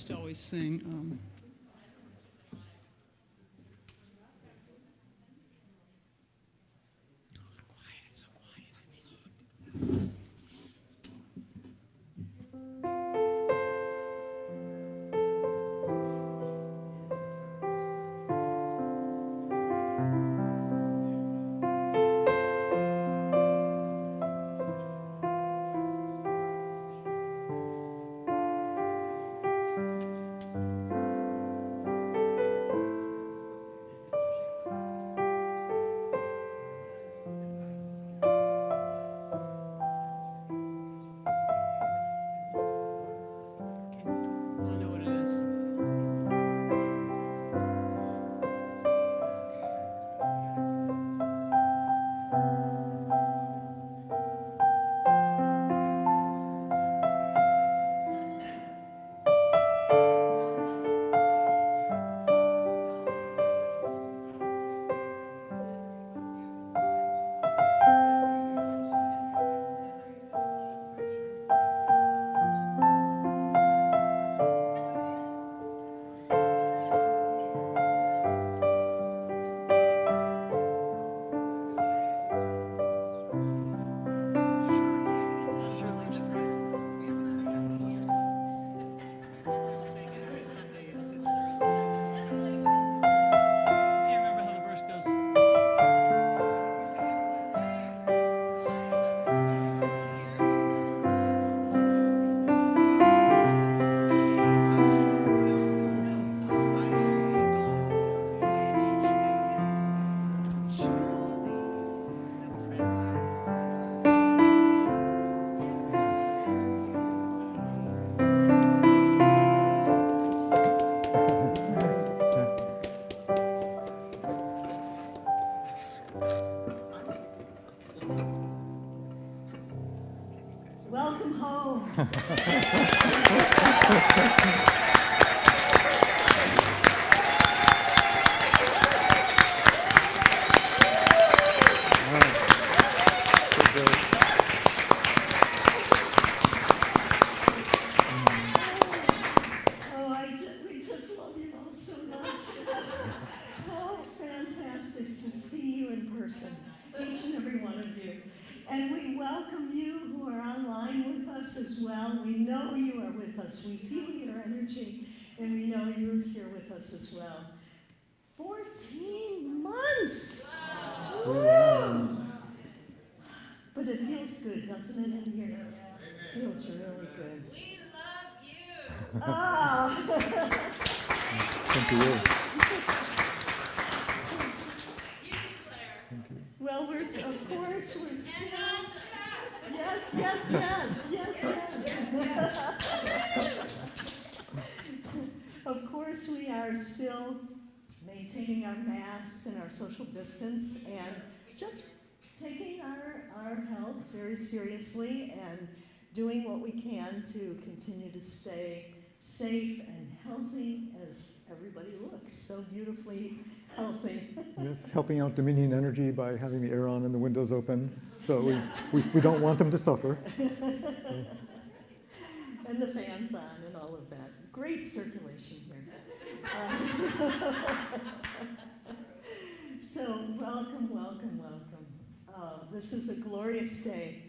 used to always sing. Welcome home. We just love you all so much. Oh, fantastic to see you in person, each and every one of you. And we welcome you who are online with us as well. We know you are with us. We feel your energy, and we know you're here with us as well. 14 months! Wow. But it feels good, doesn't it, in here? It feels really good. We love you! Ah! Thank you. Thank you. Well, we're still. Yes. Of course, we are still maintaining our masks and our social distance and just taking our health very seriously and doing what we can to continue to stay safe and healthy as everybody looks so beautifully healthy. Yes, helping out Dominion Energy by having the air on and the windows open. So we don't want them to suffer. And the fans on and all of that. Great circulation here. So welcome. This is a glorious day.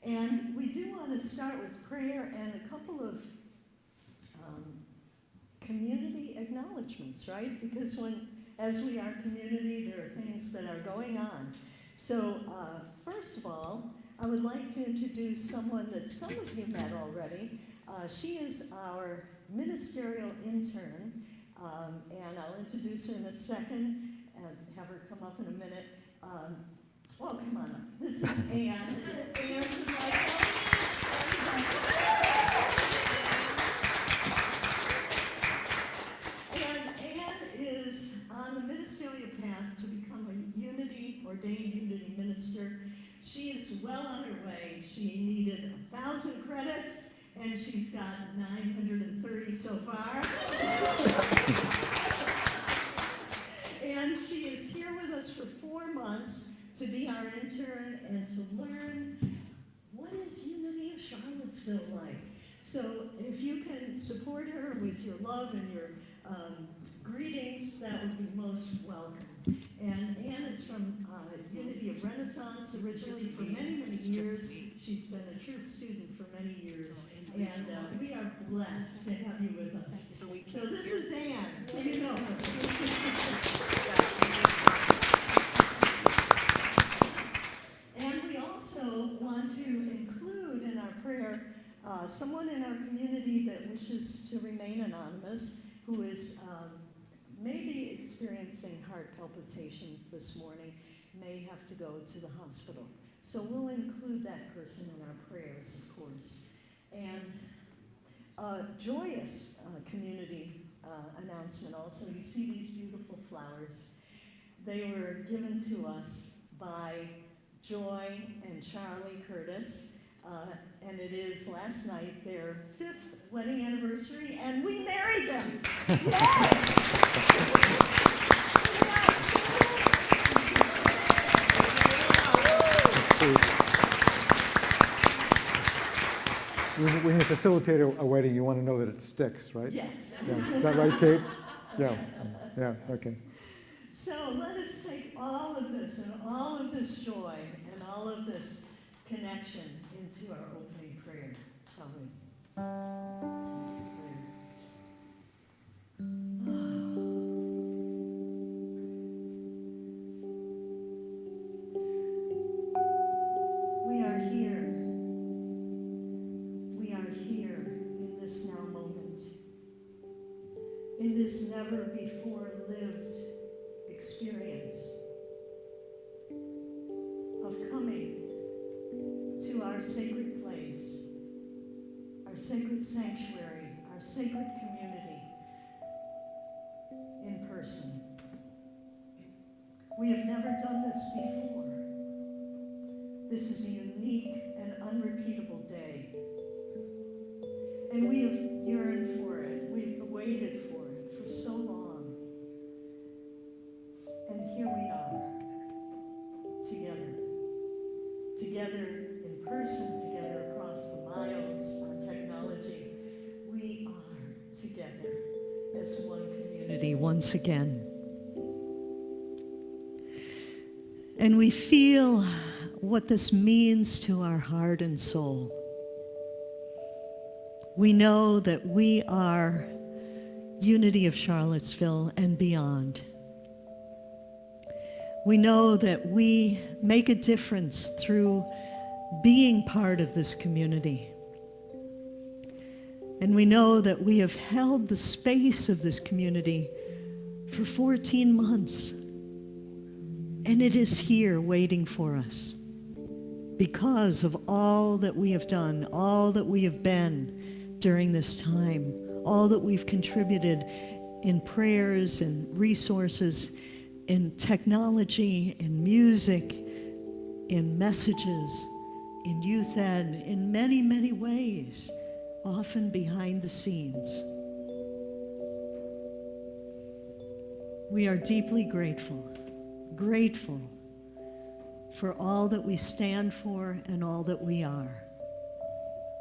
And we do want to start with prayer and a couple of community acknowledgments, right? Because as we are community, there are things that are going on. So first of all, I would like to introduce someone that some of you met already. She is our ministerial intern, and I'll introduce her in a second and have her come up in a minute. Well, come on up. This is Anne. Anne, is on the ministerial path to become a ordained unity minister. She is well on her way. She needed 1,000 credits, and she's got 930 so far. And she is here with us for 4 months to be our intern and to learn what is Unity of Charlottesville like. So if you can support her with your love and your greetings, that would be most welcome. And Anne is from Unity of Renaissance, originally for many, many years. She's been a truth student for many years. And we are blessed to have you with us. So this is Anne, so you know her. And we also want to include in our prayer someone in our community that wishes to remain anonymous, who is maybe experiencing heart palpitations this morning, may have to go to the hospital. So we'll include that person in our prayers, of course. And a joyous community announcement also. You see these beautiful flowers. They were given to us by Joy and Charlie Curtis, and it is last night their 5th wedding anniversary, and we married them. Yes! When you facilitate a wedding, you want to know that it sticks, right? Yes. Yeah. Is that right, Kate? Yeah. Yeah, okay. So let us take all of this and all of this joy and all of this connection into our opening prayer, shall we? We are here. We are here in this now moment, in this never before lived experience of coming to our sacred place, our sacred sanctuary, our sacred community in person. We have never done this before. This is a unique and unrepeatable day. And we have yearned for it. We've waited for it for so long. And here we are, together. Together in person, together across the miles on technology. We are together as one community once again. And we feel what this means to our heart and soul. We know that we are Unity of Charlottesville and beyond. We know that we make a difference through being part of this community. And we know that we have held the space of this community for 14 months. And it is here waiting for us because of all that we have done, all that we have been during this time, all that we've contributed in prayers and resources, in technology, in music, in messages, in youth ed, in many, many ways, often behind the scenes. We are deeply grateful for all that we stand for and all that we are,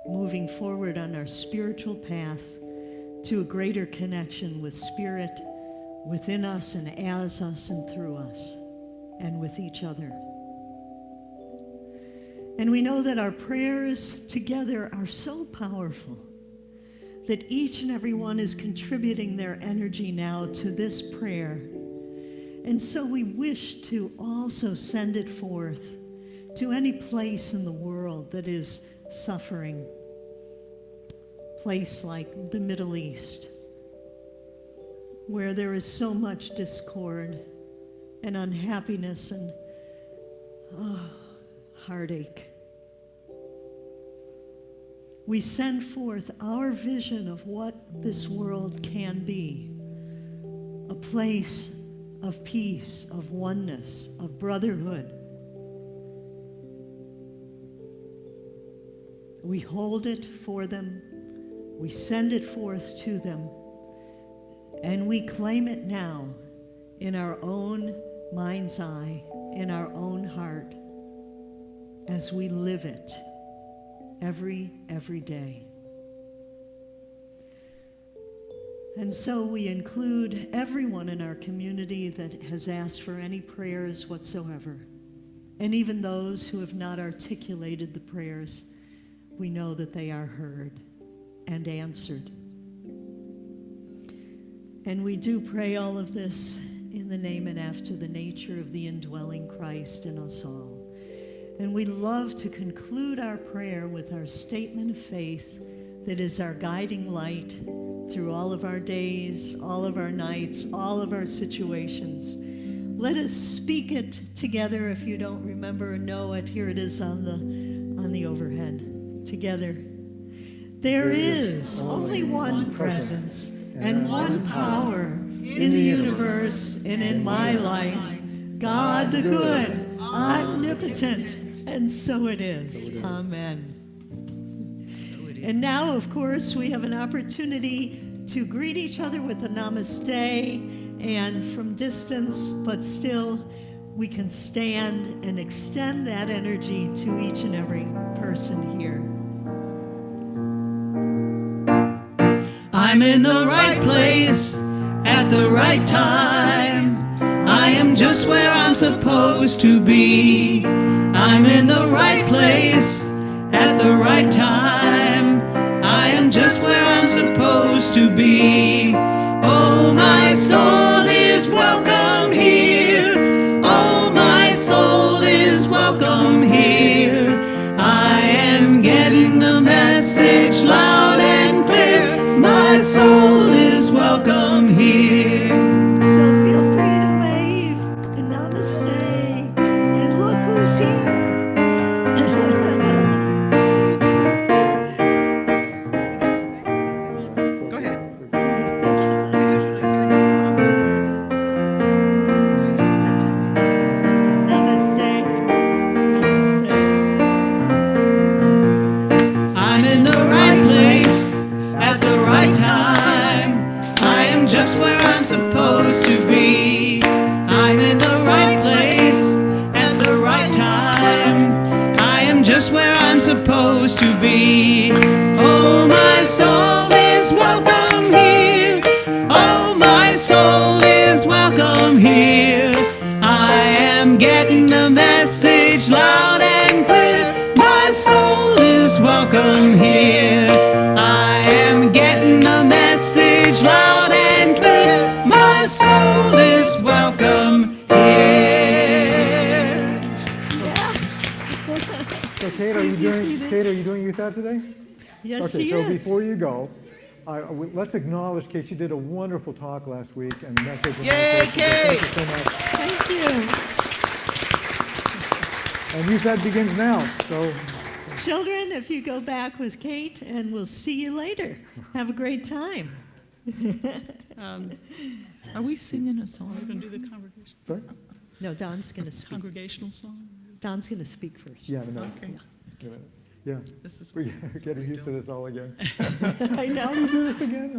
moving forward on our spiritual path to a greater connection with Spirit within us and as us and through us and with each other. And we know that our prayers together are so powerful that each and every one is contributing their energy now to this prayer. And so we wish to also send it forth to any place in the world that is suffering, place like the Middle East, where there is so much discord and unhappiness and heartache. We send forth our vision of what this world can be, a place of peace, of oneness, of brotherhood. We hold it for them, we send it forth to them, and we claim it now in our own mind's eye, in our own heart, as we live it every day. And so we include everyone in our community that has asked for any prayers whatsoever. And even those who have not articulated the prayers, we know that they are heard and answered. And we do pray all of this in the name and after the nature of the indwelling Christ in us all. And we love to conclude our prayer with our statement of faith that is our guiding light through all of our days, all of our nights, all of our situations. Let us speak it together. If you don't remember or know it, here it is on the overhead. Together. There is only one presence and one power in the universe and in my life. God the good, omnipotent, and so it is. Amen. And now, of course, we have an opportunity to greet each other with a namaste, and from distance, but still, we can stand and extend that energy to each and every person here. I'm in the right place at the right time. I am just where I'm supposed to be. I'm in the right place at the right time. I am just where I'm supposed to be. Oh, my soul is welcome here. Oh, my soul is welcome here. I am getting the message loud and clear. My soul is welcome here. So feel free to wave and namaste, and look who's here. Go ahead. Namaste. Namaste. I'm in the right place at the right time. I am just where I'm supposed to be. I'm in the right place at the right time. I am just where I'm supposed to be. Oh, my soul is welcome here. Oh, my soul is welcome here. I am getting the message loud and clear. My soul is welcome here. I am getting the message loud and clear. My soul is welcome here. So Kate, are you doing youth out today? Yes, Okay, she so is. before you go, let's acknowledge Kate. She did a wonderful talk last week and message. And Yay, meditation, so Kate! Thank you so much. Thank you. And Youth Ed begins now. So Children, if you go back with Kate, and we'll see you later. Have a great time. Are we singing a song? We're going to do the congregational, sorry. No, Don's going to speak. congregational song? Don's going to speak first. Yeah, in a minute. Okay. In a minute. Yeah, This is we're getting used to this all again. I know. Do this again.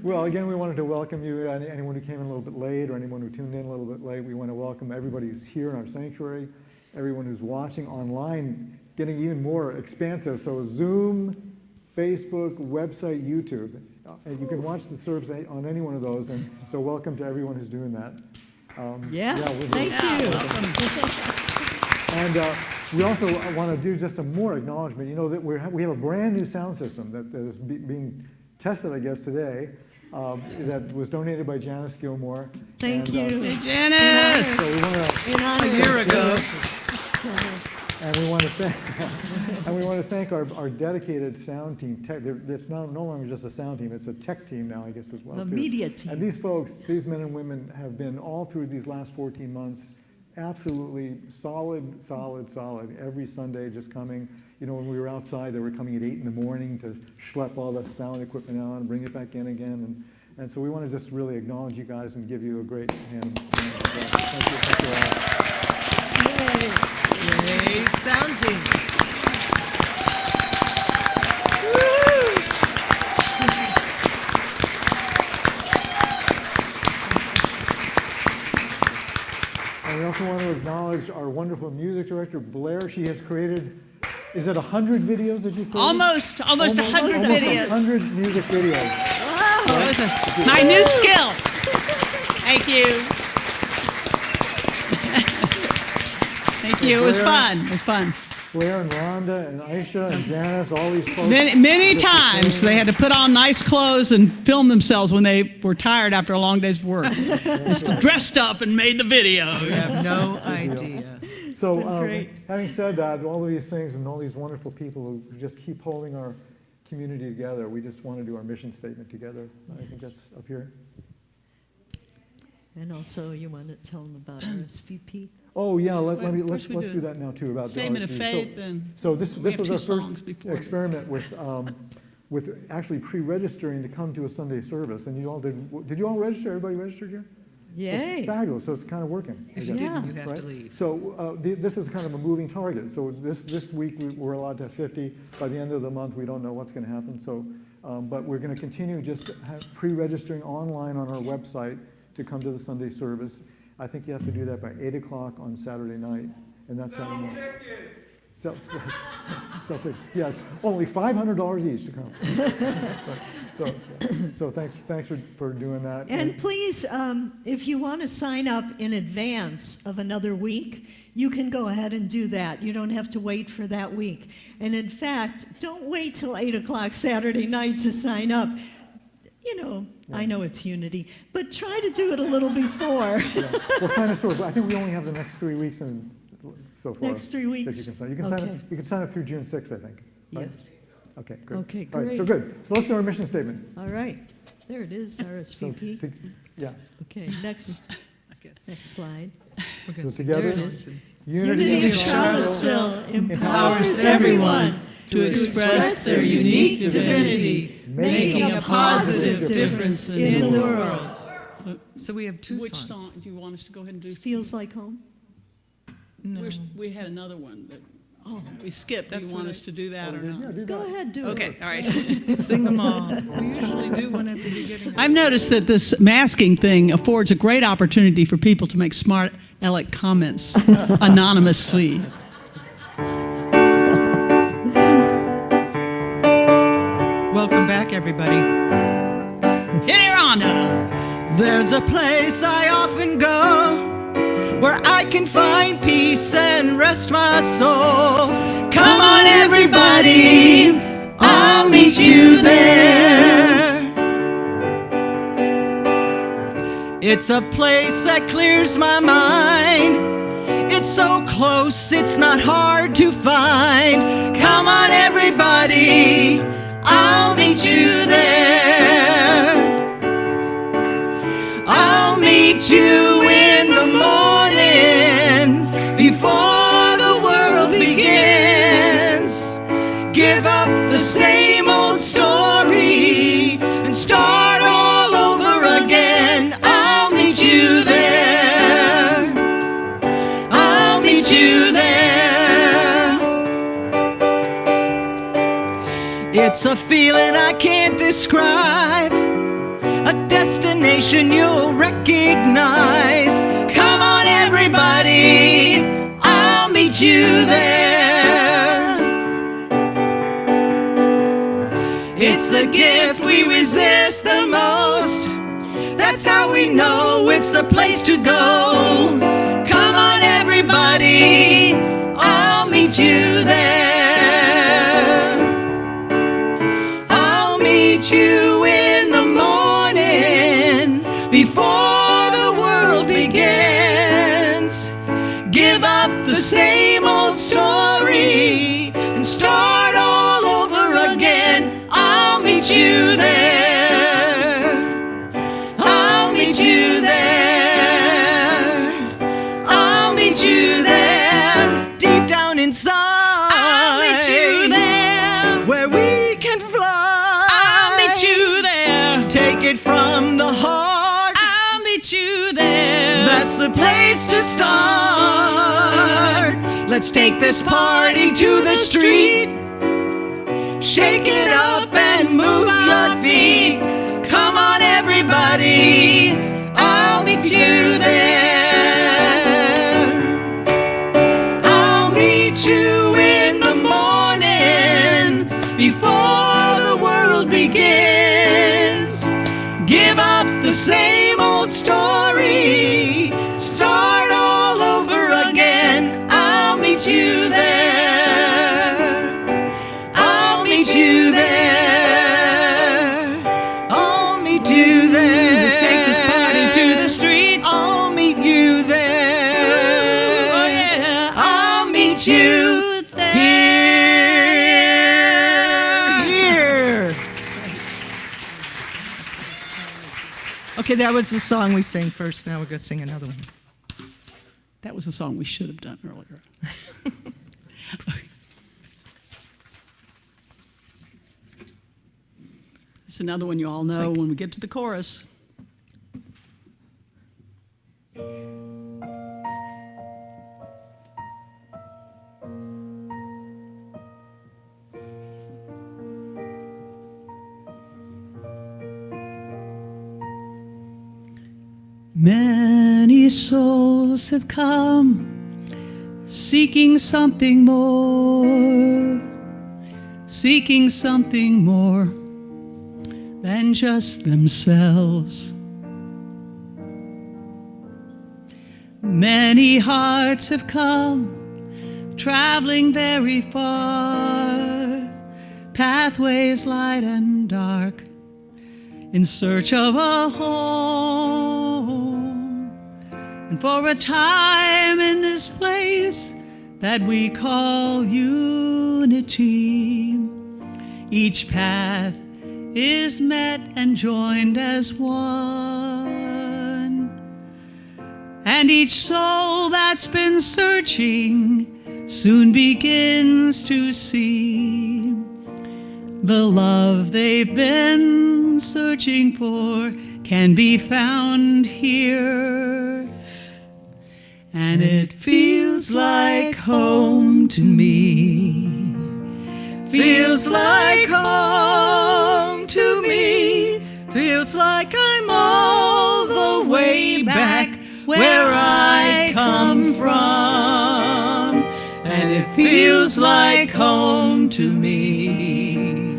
Well, again, we wanted to welcome you, anyone who came in a little bit late or anyone who tuned in a little bit late. We want to welcome everybody who's here in our sanctuary, everyone who's watching online, getting even more expansive. So Zoom, Facebook, website, YouTube. You can watch the service on any one of those. And so welcome to everyone who's doing that. Thank you. And we also want to do just some more acknowledgement. You know that we have a brand new sound system that is being tested, I guess, today. That was donated by Janice Gilmore. Thank you. Hey, Janice! So we want to In honor A year ago. and we want to thank our dedicated sound team. It's no longer just a sound team; it's a tech team now, I guess, as well. A too. media team. And these folks, these men and women, have been all through these last 14 months. Absolutely solid every Sunday, just coming. You know, when we were outside, they were coming at 8 in the morning to schlep all the sound equipment out and bring it back in again. And so we want to just really acknowledge you guys and give you a great hand. Thank you all. Yay, sound team. And we also want to acknowledge our wonderful music director, Blair. She has created is it 100 videos that you created? Almost 100 videos. 100 music videos. That was my new skill. Thank you. Thank you. It was fun. It was fun. Claire and Rhonda and Aisha and Janice, all these folks. Many times they had to put on nice clothes and film themselves when they were tired after a long day's work. Just dressed up and made the video. You have no idea. So Great. having said that, all of these things and all these wonderful people who just keep holding our community together, we just want to do our mission statement together. I think that's up here. And also, you want to tell them about RSVP? Oh yeah, let's we do do. that now too about the Statement of RSVP. faith and So this have was our two first songs before. experiment with actually pre-registering to come to a Sunday service, and you all did you all register? Everybody registered here? Yay. So fabulous. So it's kind of working. I If you guess. didn't, you have Right? to leave. So this is kind of a moving target. So this week we're allowed to have 50. By the end of the month, we don't know what's going to happen. So, but we're going to continue just pre-registering online on our website to come to the Sunday service. I think you have to do that by 8 o'clock on Saturday night, and that's how you know. Yes, only $500 each to come. So thanks for doing that. And please, if you want to sign up in advance of another week, you can go ahead and do that. You don't have to wait for that week. And in fact, don't wait till 8 o'clock Saturday night to sign up. You know, I know it's Unity, but try to do it a little before. Yeah. Well, kind of, sort of. I think we only have the next 3 weeks and so far. Next 3 weeks? That you can sign. You can sign up through June 6th, I think. Right? Yes. Okay, great. Okay, All right, so great. good. So let's do our mission statement. All right. There it is, So, RSVP. yeah. Okay, next slide. So together, There it is. Unity of Charlottesville empowers everyone to express their unique divinity, making a positive difference in the world. So we have two Which songs. song do you want us to go ahead and do? Feels like home? No. We had another one that we skipped. Do That's you want what us to do that or Yeah, not? do Go that. ahead, do it. Okay, all right. Sing them all. We usually do one at the beginning. I've noticed that this masking thing affords a great opportunity for people to make smart aleck comments anonymously. Welcome back, everybody. Hit it, Rhonda. There's a place I often go where I can find peace and rest my soul. Come on, everybody, I'll meet you there. It's a place that clears my mind. It's so close, it's not hard to find. Come on, everybody, I'll meet you there. I'll meet you in the morning before the world begins. Give up the same old story and start all over again. I'll meet you there. I'll meet you there. It's a feeling I can't describe, a destination you'll recognize. Come on, everybody, I'll meet you there. It's the gift we resist the most. That's how we know it's the place to go. Come on, everybody, I'll meet you there. I'll meet you in the morning before the world begins. Give up the same old story and start all over again. I'll meet you there. I'll meet you there. I'll meet you there. Deep down inside, I'll meet you there. Where we can fly, I'll meet you there. Take it from the heart, I'll meet you there. That's the place to start. Let's take this party to the street. Shake it up and move your feet. Come on, everybody, I'll meet you there. I'll meet you in the morning before the world begins. Give up the same old story, start all over again. I'll meet you there. I'll meet you there. I'll meet you there. Let's take this party to the street. I'll meet you there. Oh, yeah. I'll meet you here. Okay, that was the song we sang first. Now we're going to sing another one. That was the song we should have done earlier. It's another one you all know when we get to the chorus. Many souls have come seeking something more than just themselves. Many hearts have come traveling very far, pathways light and dark, in search of a home, and for a time in this place that we call unity. Each path is met and joined as one, and each soul that's been searching soon begins to see the love they've been searching for can be found here. And it feels like home to me. Feels like home to me. Feels like I'm all the way back where I come from. And it feels like home to me.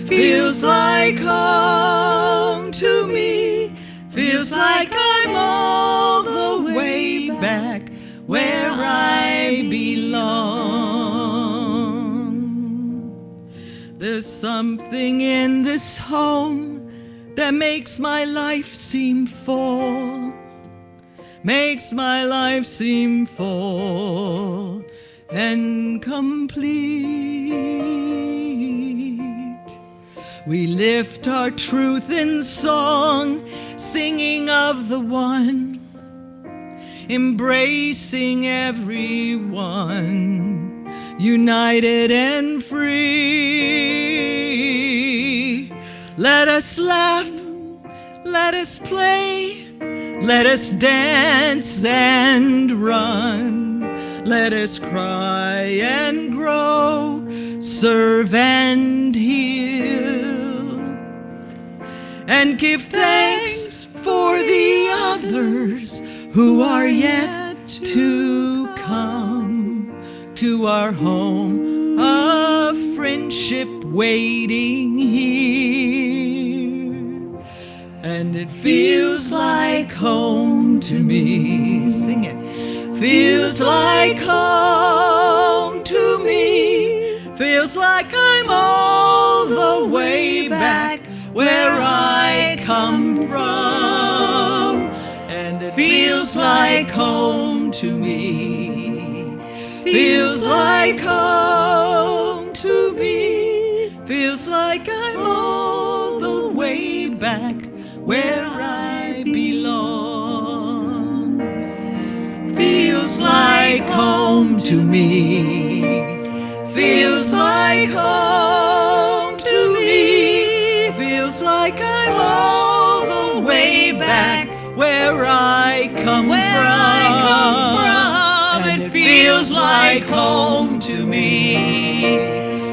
Feels like home to me. Feels like I'm all the way back where I belong. There's something in this home that makes my life seem full. Makes my life seem full and complete. We lift our truth in song, singing of the one, embracing everyone, united and free. Let us laugh, let us play, let us dance and run. Let us cry and grow, serve and heal, and give thanks for the others who are yet to come to our home of friendship waiting here. And it feels like home to me. Sing it. Feels like home to me. Feels like I'm all the way back where I come from. And it feels like home to me. Feels like home to me. Feels like I'm all the way back where I belong. Feels like home to me. Feels like home to me. Feels like I'm all the way back where I come from. And it feels like home to me.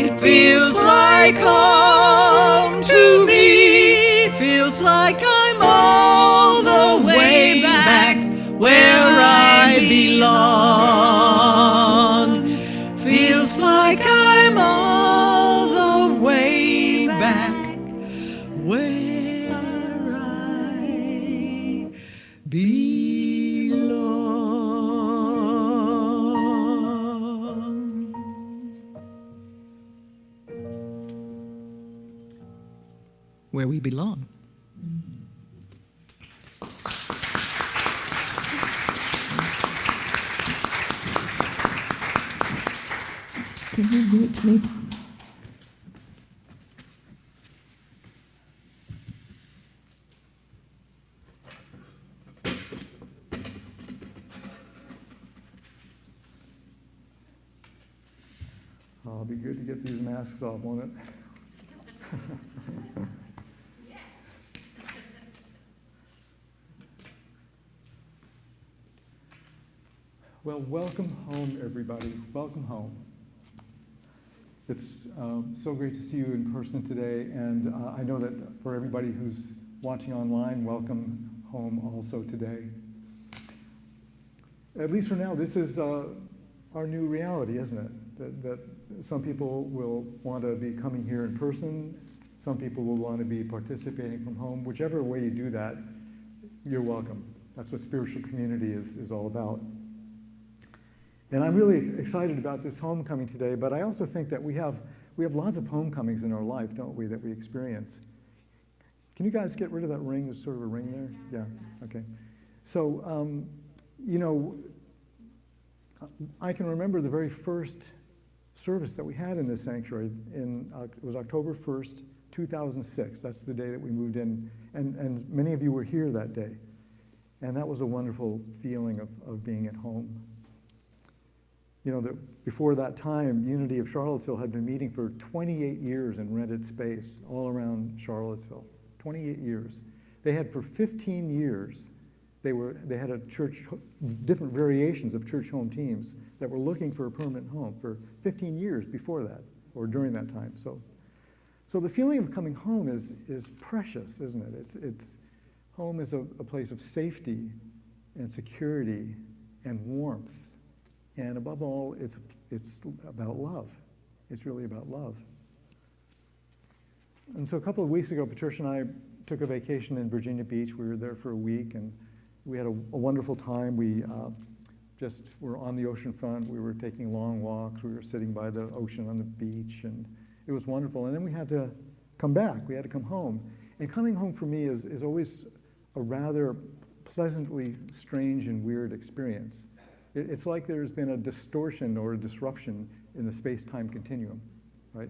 It feels like home to me. Feels like I'm all the way back where I belong. Feels like I'm all the way where we belong. Can you mute me? It'll be good to get these masks off, won't it? Well, welcome home, everybody. Welcome home. It's so great to see you in person today, and I know that for everybody who's watching online, welcome home also today. At least for now, this is our new reality, isn't it? That some people will want to be coming here in person, some people will want to be participating from home. Whichever way you do that, you're welcome. That's what spiritual community is all about. And I'm really excited about this homecoming today, but I also think that we have lots of homecomings in our life, don't we, that we experience. Can you guys get rid of that ring? There's sort of a ring there? Yeah, okay. So, you know, I can remember the very first service that we had in this sanctuary. It was October 1st, 2006. That's the day that we moved in, and many of you were here that day. And that was a wonderful feeling of being at home. You know, before that time, Unity of Charlottesville had been meeting for 28 years in rented space all around Charlottesville. 28 years. They had for 15 years, they had a church, different variations of church home teams that were looking for a permanent home for 15 years before that, or during that time. So the feeling of coming home is precious, isn't it? It's home is a place of safety and security and warmth. And above all, it's about love. It's really about love. And so a couple of weeks ago, Patricia and I took a vacation in Virginia Beach. We were there for a week, and we had a wonderful time. We just were on the ocean front. We were taking long walks. We were sitting by the ocean on the beach, and it was wonderful. And then we had to come back. We had to come home. And coming home for me is always a rather pleasantly strange and weird experience. It's like there's been a distortion or a disruption in the space-time continuum, right?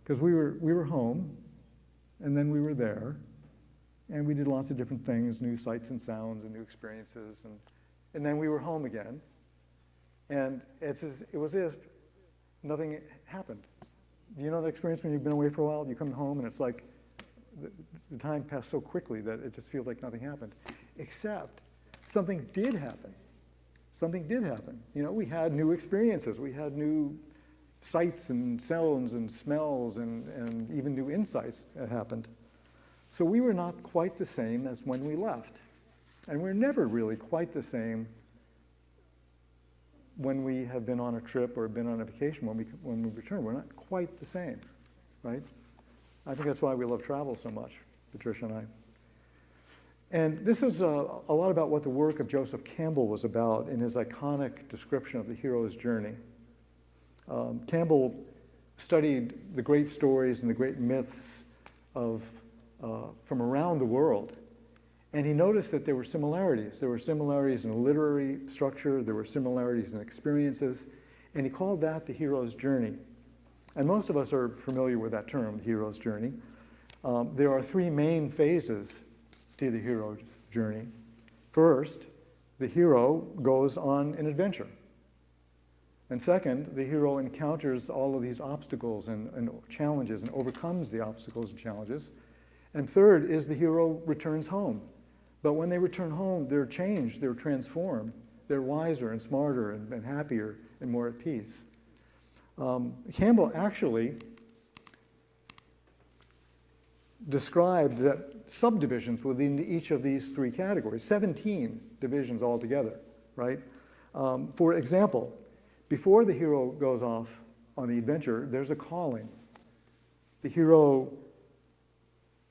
Because we were home, and then we were there, and we did lots of different things, new sights and sounds and new experiences, and then we were home again, and it was as if nothing happened. You know the experience when you've been away for a while? You come home, and it's like the time passed so quickly that it just feels like nothing happened, except something did happen. Something did happen. You know, we had new experiences. We had new sights and sounds and smells and even new insights that happened. So we were not quite the same as when we left. And we're never really quite the same when we have been on a trip or been on a vacation. When we return, we're not quite the same, right? I think that's why we love travel so much, Patricia and I. And this is a lot about what the work of Joseph Campbell was about in his iconic description of the hero's journey. Campbell studied the great stories and the great myths from around the world, and he noticed that there were similarities. There were similarities in literary structure, there were similarities in experiences, and he called that the hero's journey. And most of us are familiar with that term, the hero's journey. There are three main phases to the hero's journey. First, the hero goes on an adventure. And second, the hero encounters all of these obstacles and challenges and overcomes the obstacles and challenges. And third is the hero returns home. But when they return home, they're changed, they're transformed. They're wiser and smarter and happier and more at peace. Campbell actually described that subdivisions within each of these three categories, 17 divisions altogether, right? For example, before the hero goes off on the adventure, there's a calling. The hero,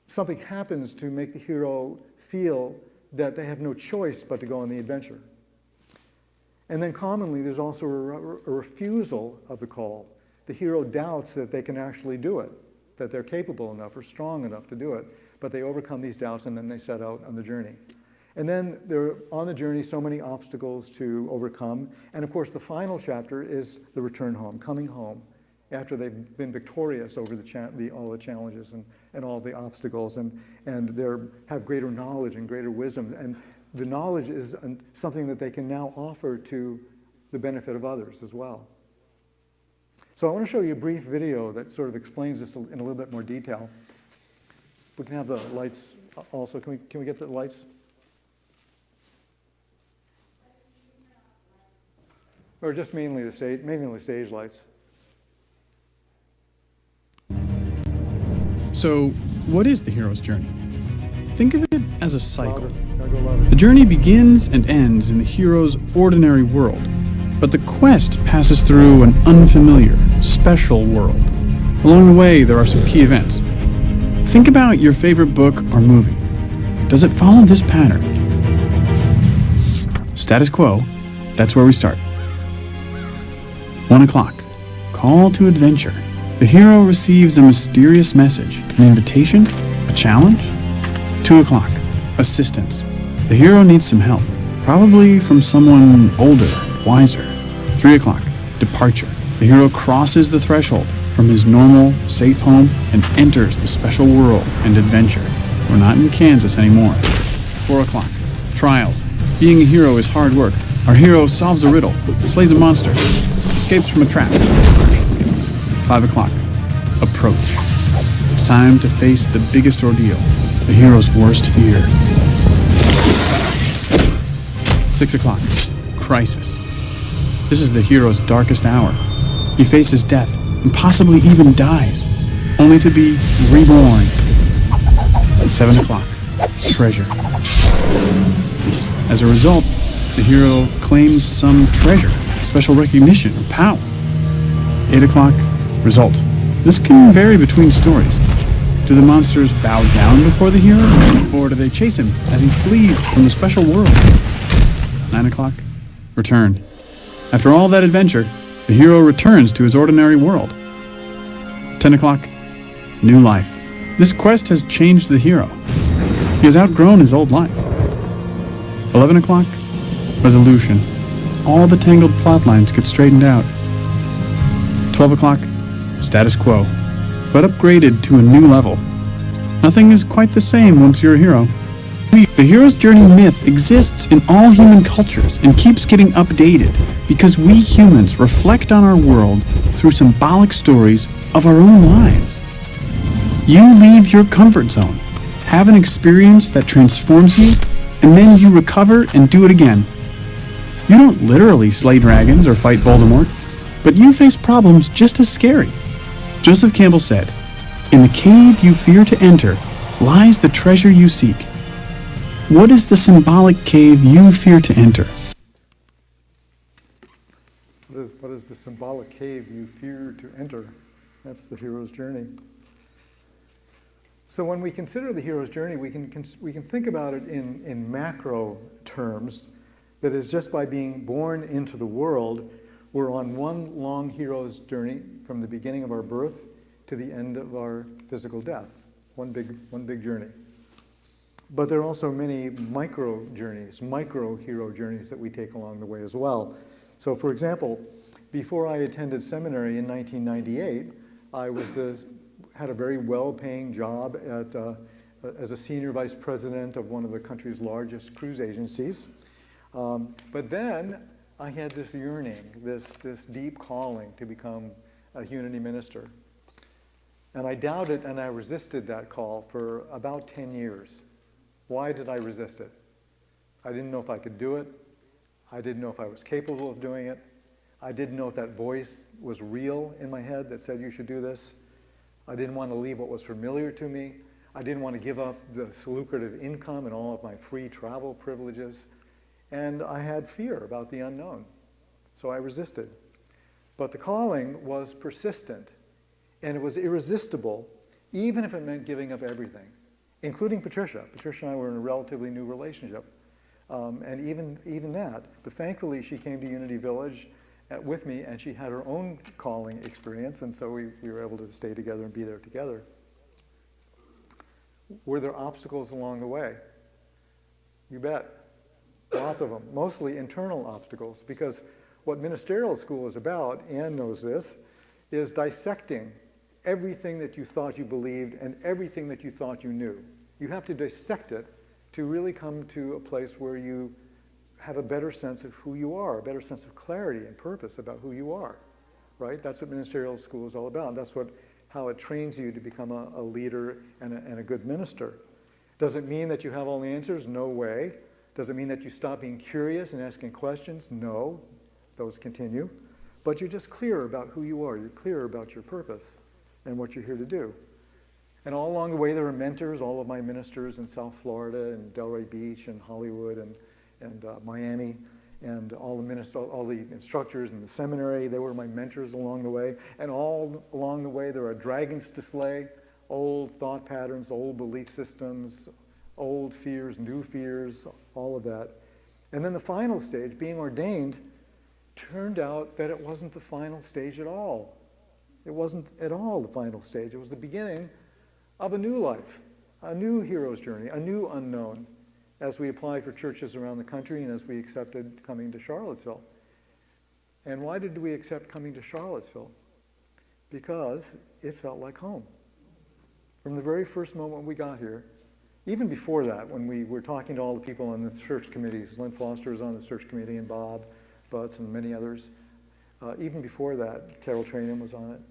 something happens to make the hero feel that they have no choice but to go on the adventure. And then commonly, there's also a refusal of the call. The hero doubts that they can actually do it. that they're capable enough or strong enough to do it, but they overcome these doubts and then they set out on the journey. And then there are on the journey so many obstacles to overcome. And of course, the final chapter is the return home, coming home after they've been victorious over all the challenges and all the obstacles, and they have greater knowledge and greater wisdom. And the knowledge is something that they can now offer to the benefit of others as well. So I want to show you a brief video that sort of explains this in a little bit more detail. We can have the lights also. Can we get the lights? Or just mainly the stage lights. So, what is the hero's journey? Think of it as a cycle. Louder. Gotta go louder. The journey begins and ends in the hero's ordinary world, but the quest passes through an unfamiliar, special world. Along the way, there are some key events. Think about your favorite book or movie. Does it follow this pattern? Status quo, that's where we start. 1 o'clock, call to adventure. The hero receives a mysterious message, an invitation, a challenge. 2 o'clock, assistance. The hero needs some help, probably from someone older, wiser. 3 o'clock, departure. The hero crosses the threshold from his normal, safe home and enters the special world and adventure. We're not in Kansas anymore. 4 o'clock, trials. Being a hero is hard work. Our hero solves a riddle, slays a monster, escapes from a trap. 5 o'clock, approach. It's time to face the biggest ordeal, the hero's worst fear. 6 o'clock, crisis. This is the hero's darkest hour. He faces death and possibly even dies, only to be reborn. 7 o'clock, treasure. As a result, the hero claims some treasure, special recognition, or power. 8 o'clock, result. This can vary between stories. Do the monsters bow down before the hero, or do they chase him as he flees from the special world? 9 o'clock, return. After all that adventure, the hero returns to his ordinary world. 10 o'clock, new life. This quest has changed the hero. He has outgrown his old life. 11 o'clock, resolution. All the tangled plot lines get straightened out. 12 o'clock, status quo, but upgraded to a new level. Nothing is quite the same once you're a hero. The hero's journey myth exists in all human cultures and keeps getting updated because we humans reflect on our world through symbolic stories of our own lives. You leave your comfort zone, have an experience that transforms you, and then you recover and do it again. You don't literally slay dragons or fight Voldemort, but you face problems just as scary. Joseph Campbell said, "In the cave you fear to enter lies the treasure you seek." What is the symbolic cave you fear to enter? What is the symbolic cave you fear to enter? That's the hero's journey. So when we consider the hero's journey, we can think about it in macro terms. That is, just by being born into the world, we're on one long hero's journey from the beginning of our birth to the end of our physical death. One big journey. But there are also many micro journeys, micro hero journeys that we take along the way as well. So for example, before I attended seminary in 1998, I had a very well-paying job as a senior vice president of one of the country's largest cruise agencies. But then I had this yearning, this deep calling to become a unity minister. And I doubted and I resisted that call for about 10 years. Why did I resist it? I didn't know if I could do it. I didn't know if I was capable of doing it. I didn't know if that voice was real in my head that said you should do this. I didn't want to leave what was familiar to me. I didn't want to give up this lucrative income and all of my free travel privileges. And I had fear about the unknown. So I resisted. But the calling was persistent. And it was irresistible, even if it meant giving up everything, including Patricia. Patricia and I were in a relatively new relationship. And even that. But thankfully, she came to Unity Village with me, and she had her own calling experience, and so we were able to stay together and be there together. Were there obstacles along the way? You bet. Lots of them, mostly internal obstacles, because what ministerial school is about, Anne knows this, is dissecting everything that you thought you believed and everything that you thought you knew. You have to dissect it to really come to a place where you have a better sense of who you are, a better sense of clarity and purpose about who you are, right? That's what ministerial school is all about. That's how it trains you to become a leader and a good minister. Does it mean that you have all the answers? No way. Does it mean that you stop being curious and asking questions? No, those continue. But you're just clear about who you are. You're clear about your purpose and what you're here to do. And all along the way, there are mentors. All of my ministers in South Florida and Delray Beach and Hollywood and Miami, and all the instructors in the seminary, they were my mentors along the way. And all along the way, there are dragons to slay, old thought patterns, old belief systems, old fears, new fears, all of that. And then the final stage, being ordained, turned out that it wasn't the final stage at all. It wasn't at all the final stage. It was the beginning of a new life, a new hero's journey, a new unknown, as we applied for churches around the country and as we accepted coming to Charlottesville. And why did we accept coming to Charlottesville? Because it felt like home. From the very first moment we got here, even before that, when we were talking to all the people on the search committees, Lynn Foster was on the search committee and Bob Butts and many others. Even before that, Carol Trainham was on it.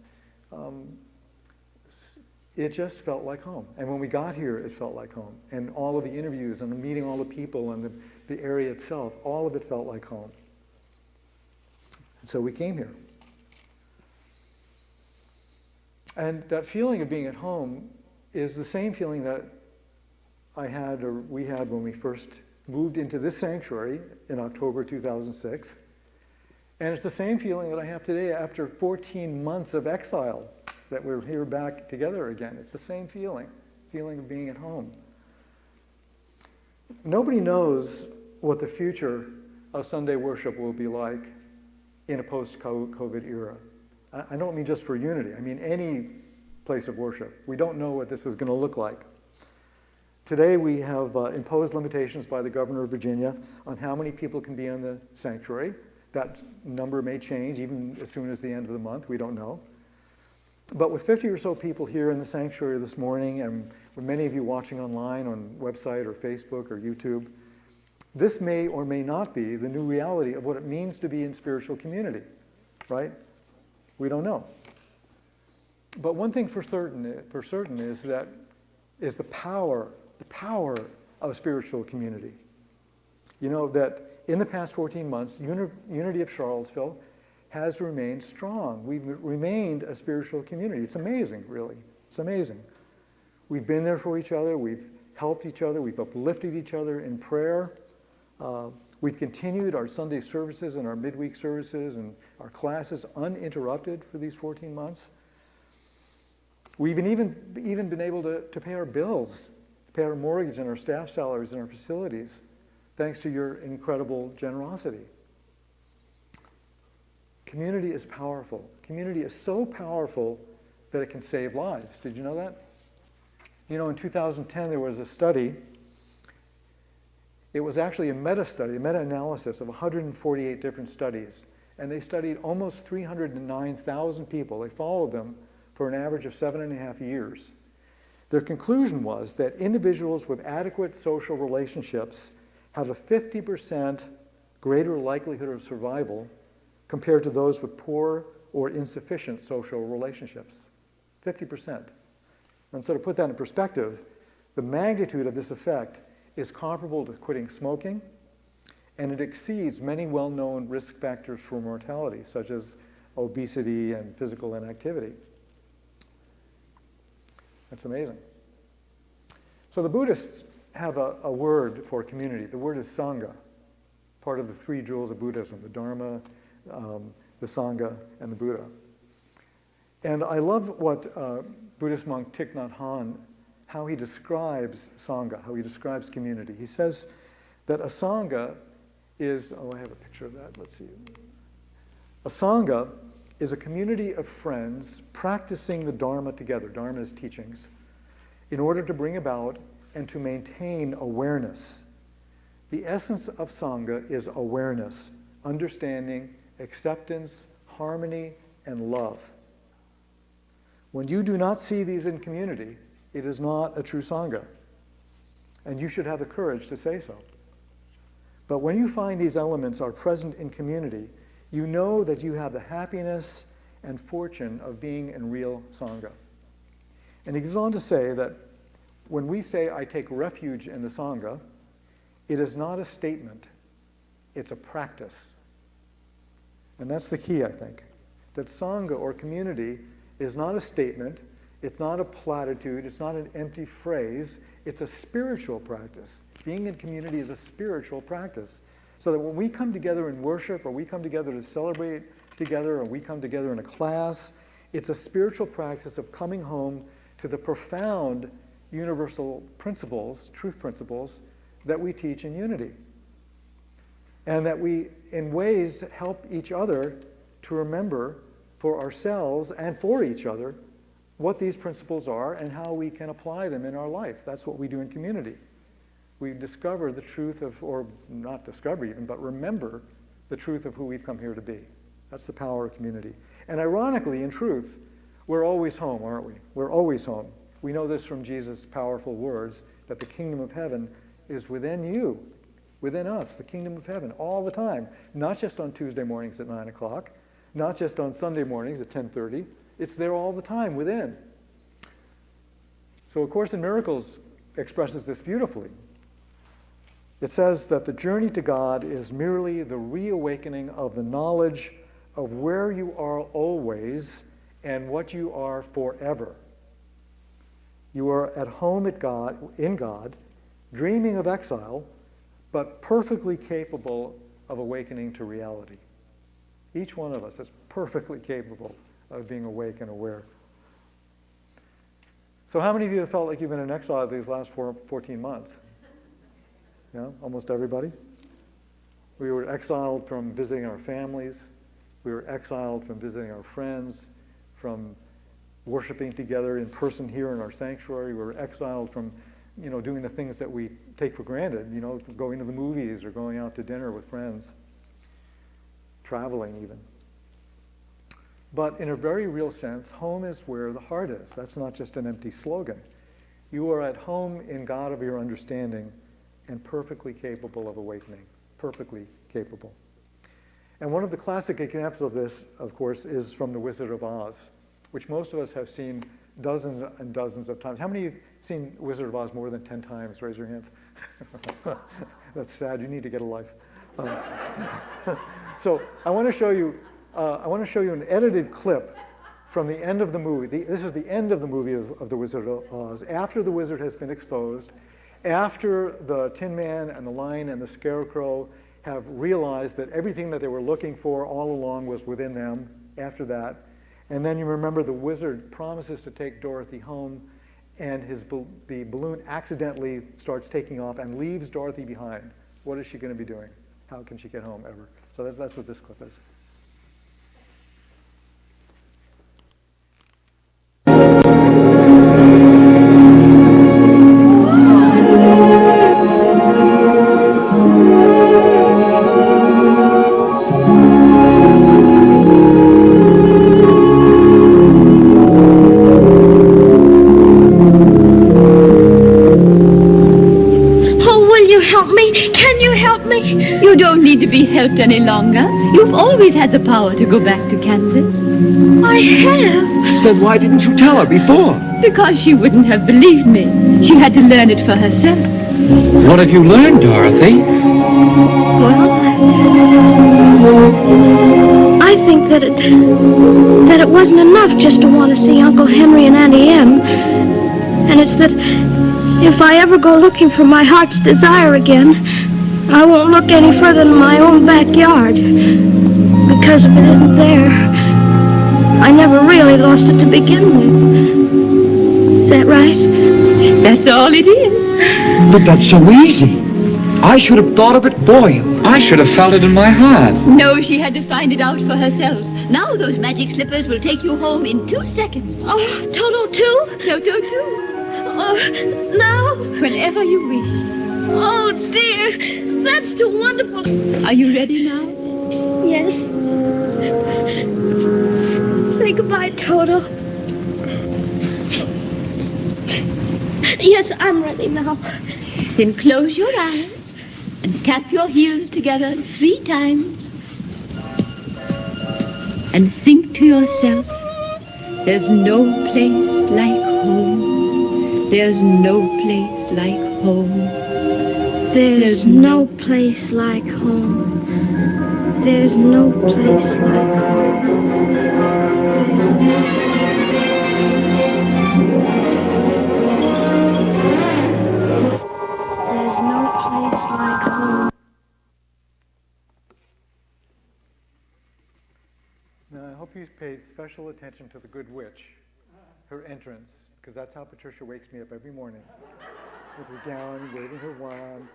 It just felt like home. And when we got here, it felt like home. And all of the interviews and meeting all the people and the area itself, all of it felt like home. And so we came here. And that feeling of being at home is the same feeling that I had, or we had, when we first moved into this sanctuary in October 2006. And it's the same feeling that I have today after 14 months of exile, that we're here back together again. It's the same feeling of being at home. Nobody knows what the future of Sunday worship will be like in a post-COVID era. I don't mean just for Unity. I mean any place of worship. We don't know what this is going to look like. Today we have imposed limitations by the governor of Virginia on how many people can be in the sanctuary. That number may change even as soon as the end of the month. We don't know. But with 50 or so people here in the sanctuary this morning, and with many of you watching online on website or Facebook or YouTube, this may or may not be the new reality of what it means to be in spiritual community, right? We don't know. But one thing for certain is the power of spiritual community. You know, that in the past 14 months, Unity of Charlottesville has remained strong. We've remained a spiritual community. It's amazing, really. It's amazing. We've been there for each other. We've helped each other. We've uplifted each other in prayer. We've continued our Sunday services and our midweek services and our classes uninterrupted for these 14 months. We've even been able to pay our bills, to pay our mortgage and our staff salaries and our facilities, thanks to your incredible generosity. Community is powerful. Community is so powerful that it can save lives. Did you know that? You know, in 2010, there was a study. It was actually a meta-study, a meta-analysis of 148 different studies. And they studied almost 309,000 people. They followed them for an average of 7.5 years. Their conclusion was that individuals with adequate social relationships have a 50% greater likelihood of survival compared to those with poor or insufficient social relationships. 50%. And so to put that in perspective, the magnitude of this effect is comparable to quitting smoking, and it exceeds many well-known risk factors for mortality, such as obesity and physical inactivity. That's amazing. So the Buddhists have a word for community. The word is Sangha, part of the 3 jewels of Buddhism, the Dharma, the Sangha, and the Buddha. And I love what Buddhist monk Thich Nhat Hanh, how he describes Sangha, how he describes community. He says that a Sangha is, I have a picture of that, let's see. A Sangha is a community of friends practicing the Dharma together, Dharma's teachings, in order to bring about and to maintain awareness. The essence of Sangha is awareness, understanding, acceptance, harmony, and love. When you do not see these in community, it is not a true Sangha. And you should have the courage to say so. But when you find these elements are present in community, you know that you have the happiness and fortune of being in real Sangha. And he goes on to say that when we say, I take refuge in the Sangha, it is not a statement, it's a practice. And that's the key, I think. That Sangha or community is not a statement, it's not a platitude, it's not an empty phrase, it's a spiritual practice. Being in community is a spiritual practice. So that when we come together in worship, or we come together to celebrate together, or we come together in a class, it's a spiritual practice of coming home to the profound universal principles, truth principles, that we teach in unity. And that we, in ways, help each other to remember for ourselves and for each other what these principles are and how we can apply them in our life. That's what we do in community. We discover the truth of, or not discover even, but remember the truth of who we've come here to be. That's the power of community. And ironically, in truth, we're always home, aren't we? We're always home. We know this from Jesus' powerful words, that the kingdom of heaven is within you, within us, the kingdom of heaven, all the time. Not just on Tuesday mornings at 9 o'clock, not just on Sunday mornings at 10:30. It's there all the time, within. So A Course in Miracles expresses this beautifully. It says that the journey to God is merely the reawakening of the knowledge of where you are always and what you are forever. You are at home at God, in God, dreaming of exile, but perfectly capable of awakening to reality. Each one of us is perfectly capable of being awake and aware. So how many of you have felt like you've been in exile these last 14 months? Yeah, almost everybody. We were exiled from visiting our families. We were exiled from visiting our friends, from worshiping together in person here in our sanctuary. We were exiled from, doing the things that we take for granted, going to the movies or going out to dinner with friends, traveling even. But in a very real sense, home is where the heart is. That's not just an empty slogan. You are at home in God of your understanding and perfectly capable of awakening, perfectly capable. And one of the classic examples of this, of course, is from The Wizard of Oz, which most of us have seen dozens and dozens of times. How many of you have seen Wizard of Oz more than 10 times? Raise your hands. That's sad. You need to get a life. So I want to show you an edited clip from the end of the movie. This is the end of the movie of The Wizard of Oz. After the wizard has been exposed, after the Tin Man and the Lion and the Scarecrow have realized that everything that they were looking for all along was within them, after that. And then you remember the wizard promises to take Dorothy home, and the balloon accidentally starts taking off and leaves Dorothy behind. What is she going to be doing? How can she get home ever? So that's what this clip is. You don't need to be helped any longer. You've always had the power to go back to Kansas. I have. Then why didn't you tell her before? Because she wouldn't have believed me. She had to learn it for herself. What have you learned, Dorothy? Well, I think that it wasn't enough just to want to see Uncle Henry and Auntie Em. And it's that if I ever go looking for my heart's desire again, I won't look any further than my own backyard, because if it isn't there, I never really lost it to begin with. Is that right? That's all it is. But that's so easy. I should have thought of it for you. I should have felt it in my heart. No, she had to find it out for herself. Now those magic slippers will take you home in 2 seconds. Oh, Toto too? Toto too. Oh, now? Whenever you wish. Oh, dear. That's too wonderful. Are you ready now? Yes. Say goodbye, Toto. Yes, I'm ready now. Then close your eyes and tap your heels together 3 times. And think to yourself, there's no place like home. There's no place like home. There's no place like home. There's no place like home. There's no There's no place like home. Now, I hope you paid special attention to the good witch, her entrance, because that's how Patricia wakes me up every morning, with her gown, waving her wand.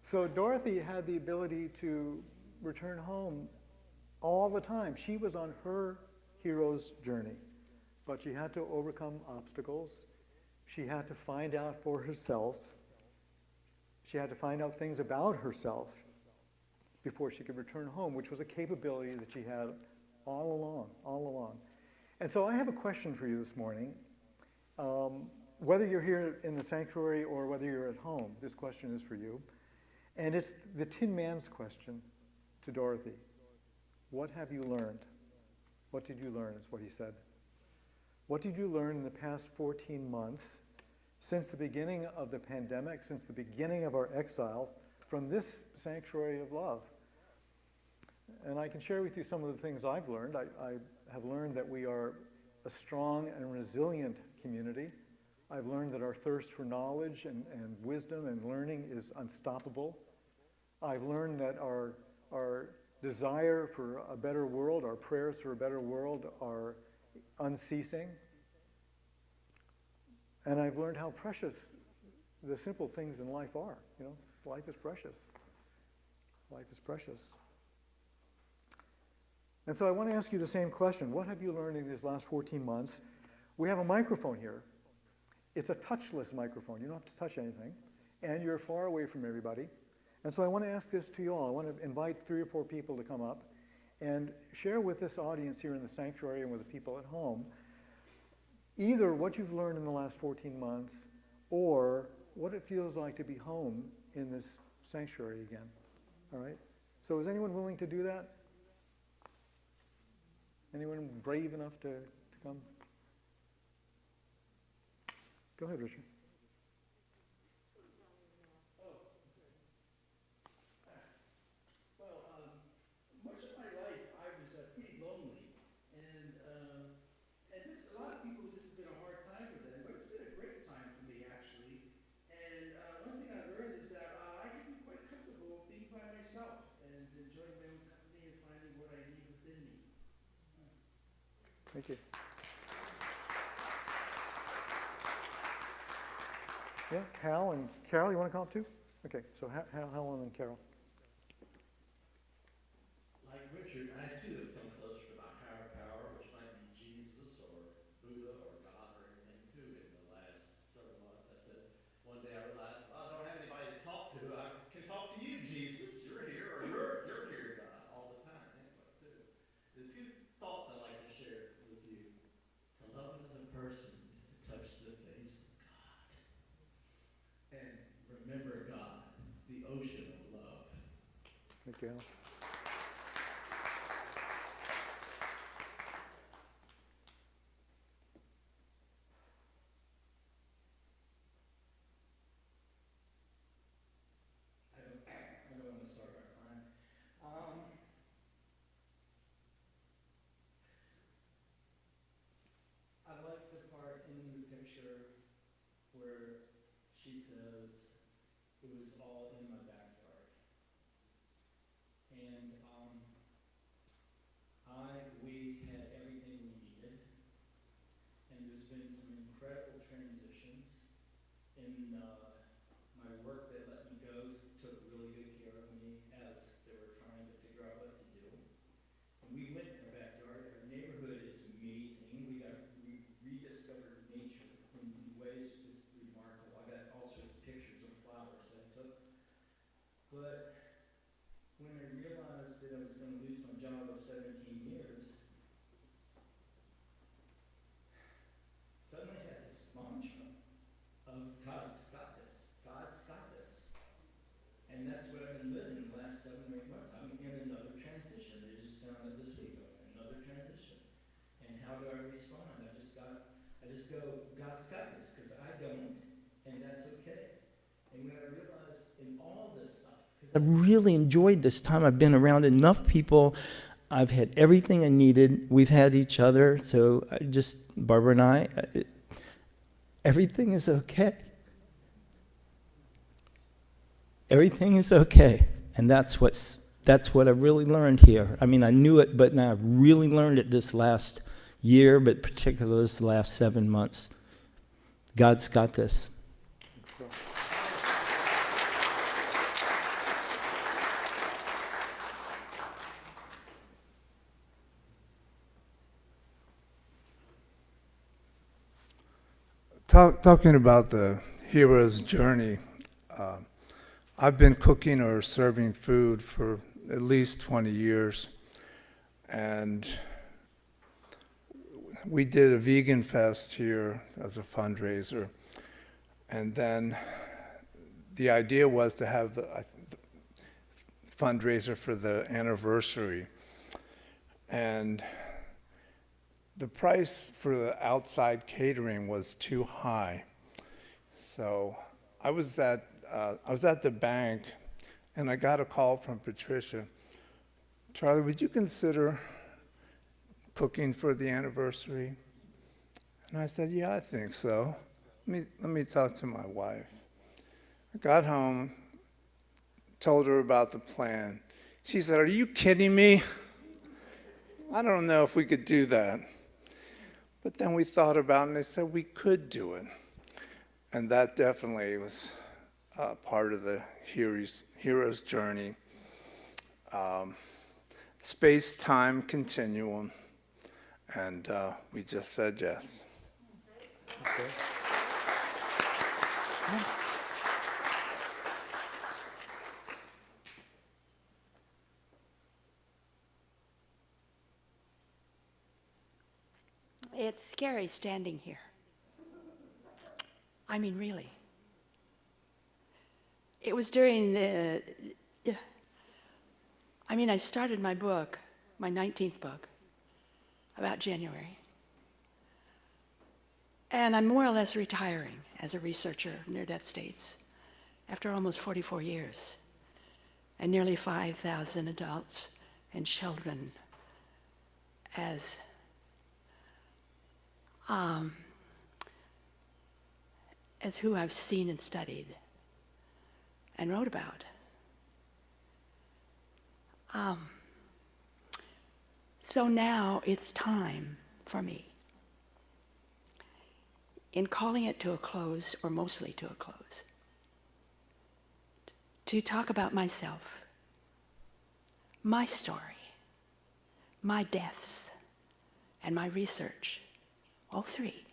So Dorothy had the ability to return home all the time. She was on her hero's journey, but she had to overcome obstacles. She had to find out for herself. She had to find out things about herself before she could return home, which was a capability that she had all along. And so I have a question for you this morning. Whether you're here in the sanctuary or whether you're at home, this question is for you. And it's the Tin Man's question to Dorothy. What have you learned? What did you learn, is what he said. What did you learn in the past 14 months, since the beginning of the pandemic, since the beginning of our exile, from this sanctuary of love? And I can share with you some of the things I've learned. I have learned that we are a strong and resilient community. I've learned that our thirst for knowledge and wisdom and learning is unstoppable. I've learned that our desire for a better world, our prayers for a better world are unceasing. And I've learned how precious the simple things in life are. You know, life is precious. Life is precious. And so I want to ask you the same question. What have you learned in these last 14 months? We have a microphone here. It's a touchless microphone. You don't have to touch anything. And you're far away from everybody. And so I want to ask this to you all. I want to invite 3 or 4 people to come up and share with this audience here in the sanctuary and with the people at home either what you've learned in the last 14 months or what it feels like to be home in this sanctuary again. All right? So is anyone willing to do that? Anyone brave enough to come? Go ahead, Richard. Most of my life I was pretty lonely, and a lot of people, this has been a hard time for them, but it's been a great time for me actually. And one thing I learned is that I can be quite comfortable being by myself and enjoying my own company and finding what I need within me. Thank you. Yeah, Hal and Carol, you want to come up too? Okay, so Hal and then Carol. Like Richard, I too have come closer to my higher power, which might be Jesus or Buddha or God or anything too in the last several months. I said, one day I realized, well, I don't have anybody to talk to. I can talk to you, Jesus. You're here, or you're here, God, all the time anyway too. The 2 thoughts I'd like to share with you. To love another person is to touch the face of God. And remember God, the ocean of love. Thank you, Hal. I don't want to start by crying. I like the part in the picture where she says, it was all in my backyard. And we had everything we needed. And job of 17 years, suddenly had this mantra of God's got this, God's got this. And that's what I've been living the last 7 or 8 months. I'm in another transition. They just found out this week, another transition. And how do I respond? I just go, God's got this, because I don't, and that's okay. And when I realized in all this stuff, because I've really enjoyed this time. I've been around enough people. I've had everything I needed. We've had each other. So Barbara and I, everything is okay. Everything is okay. And that's what I've really learned here. I mean, I knew it, but now I've really learned it this last year, but particularly this last 7 months. God's got this. Talking about the hero's journey, I've been cooking or serving food for at least 20 years, and we did a vegan fest here as a fundraiser, and then the idea was to have the fundraiser for the anniversary, and the price for the outside catering was too high. So I was at the bank, and I got a call from Patricia. Charlie, would you consider cooking for the anniversary? And I said, yeah, I think so. Let me talk to my wife. I got home, told her about the plan. She said, are you kidding me? I don't know if we could do that. But then we thought about it, and they said we could do it. And that definitely was part of the hero's journey. Space-time continuum. And we just said yes. Okay. It's scary standing here. I mean, really. It was during I started my book, my 19th book, about January. And I'm more or less retiring as a researcher of near-death states after almost 44 years and nearly 5,000 adults and children as who I've seen and studied and wrote about. So now it's time for me, in calling it to a close, or mostly to a close, to talk about myself, my story, my deaths, and my research, all three,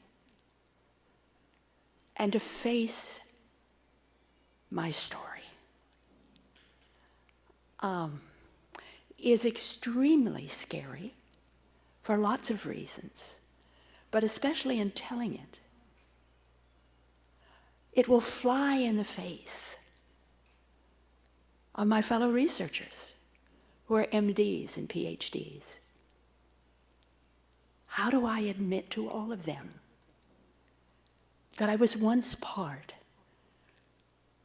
and to face my story is extremely scary for lots of reasons, but especially in telling it. It will fly in the face of my fellow researchers who are MDs and PhDs. How do I admit to all of them that I was once part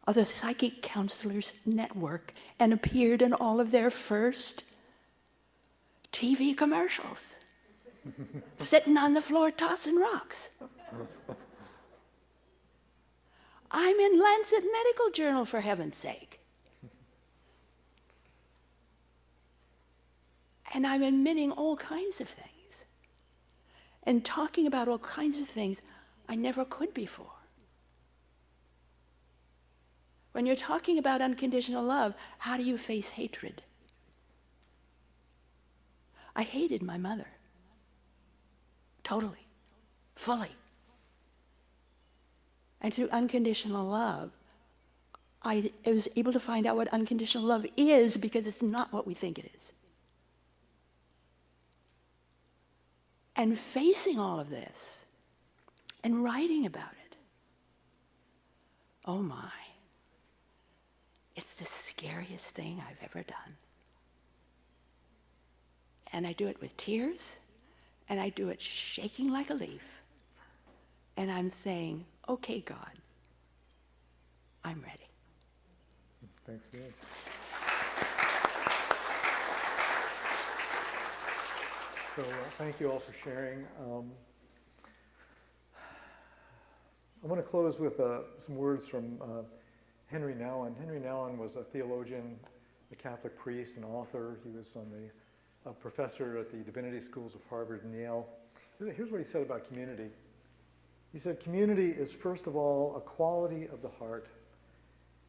of the Psychic Counselors Network and appeared in all of their first TV commercials, sitting on the floor tossing rocks? I'm in Lancet Medical Journal, for heaven's sake. And I'm admitting all kinds of things and talking about all kinds of things I never could before. When you're talking about unconditional love, how do you face hatred? I hated my mother. Totally. Fully. And through unconditional love, I was able to find out what unconditional love is, because it's not what we think it is. and facing all of this and writing about it. Oh my. It's the scariest thing I've ever done. And I do it with tears, and I do it shaking like a leaf. And I'm saying, okay, God, I'm ready. Thanks, Rose. So thank you all for sharing. I want to close with some words from Henry Nouwen. Henry Nouwen was a theologian, a Catholic priest, an author. He was a professor at the divinity schools of Harvard and Yale. Here's what he said about community. He said, community is first of all a quality of the heart.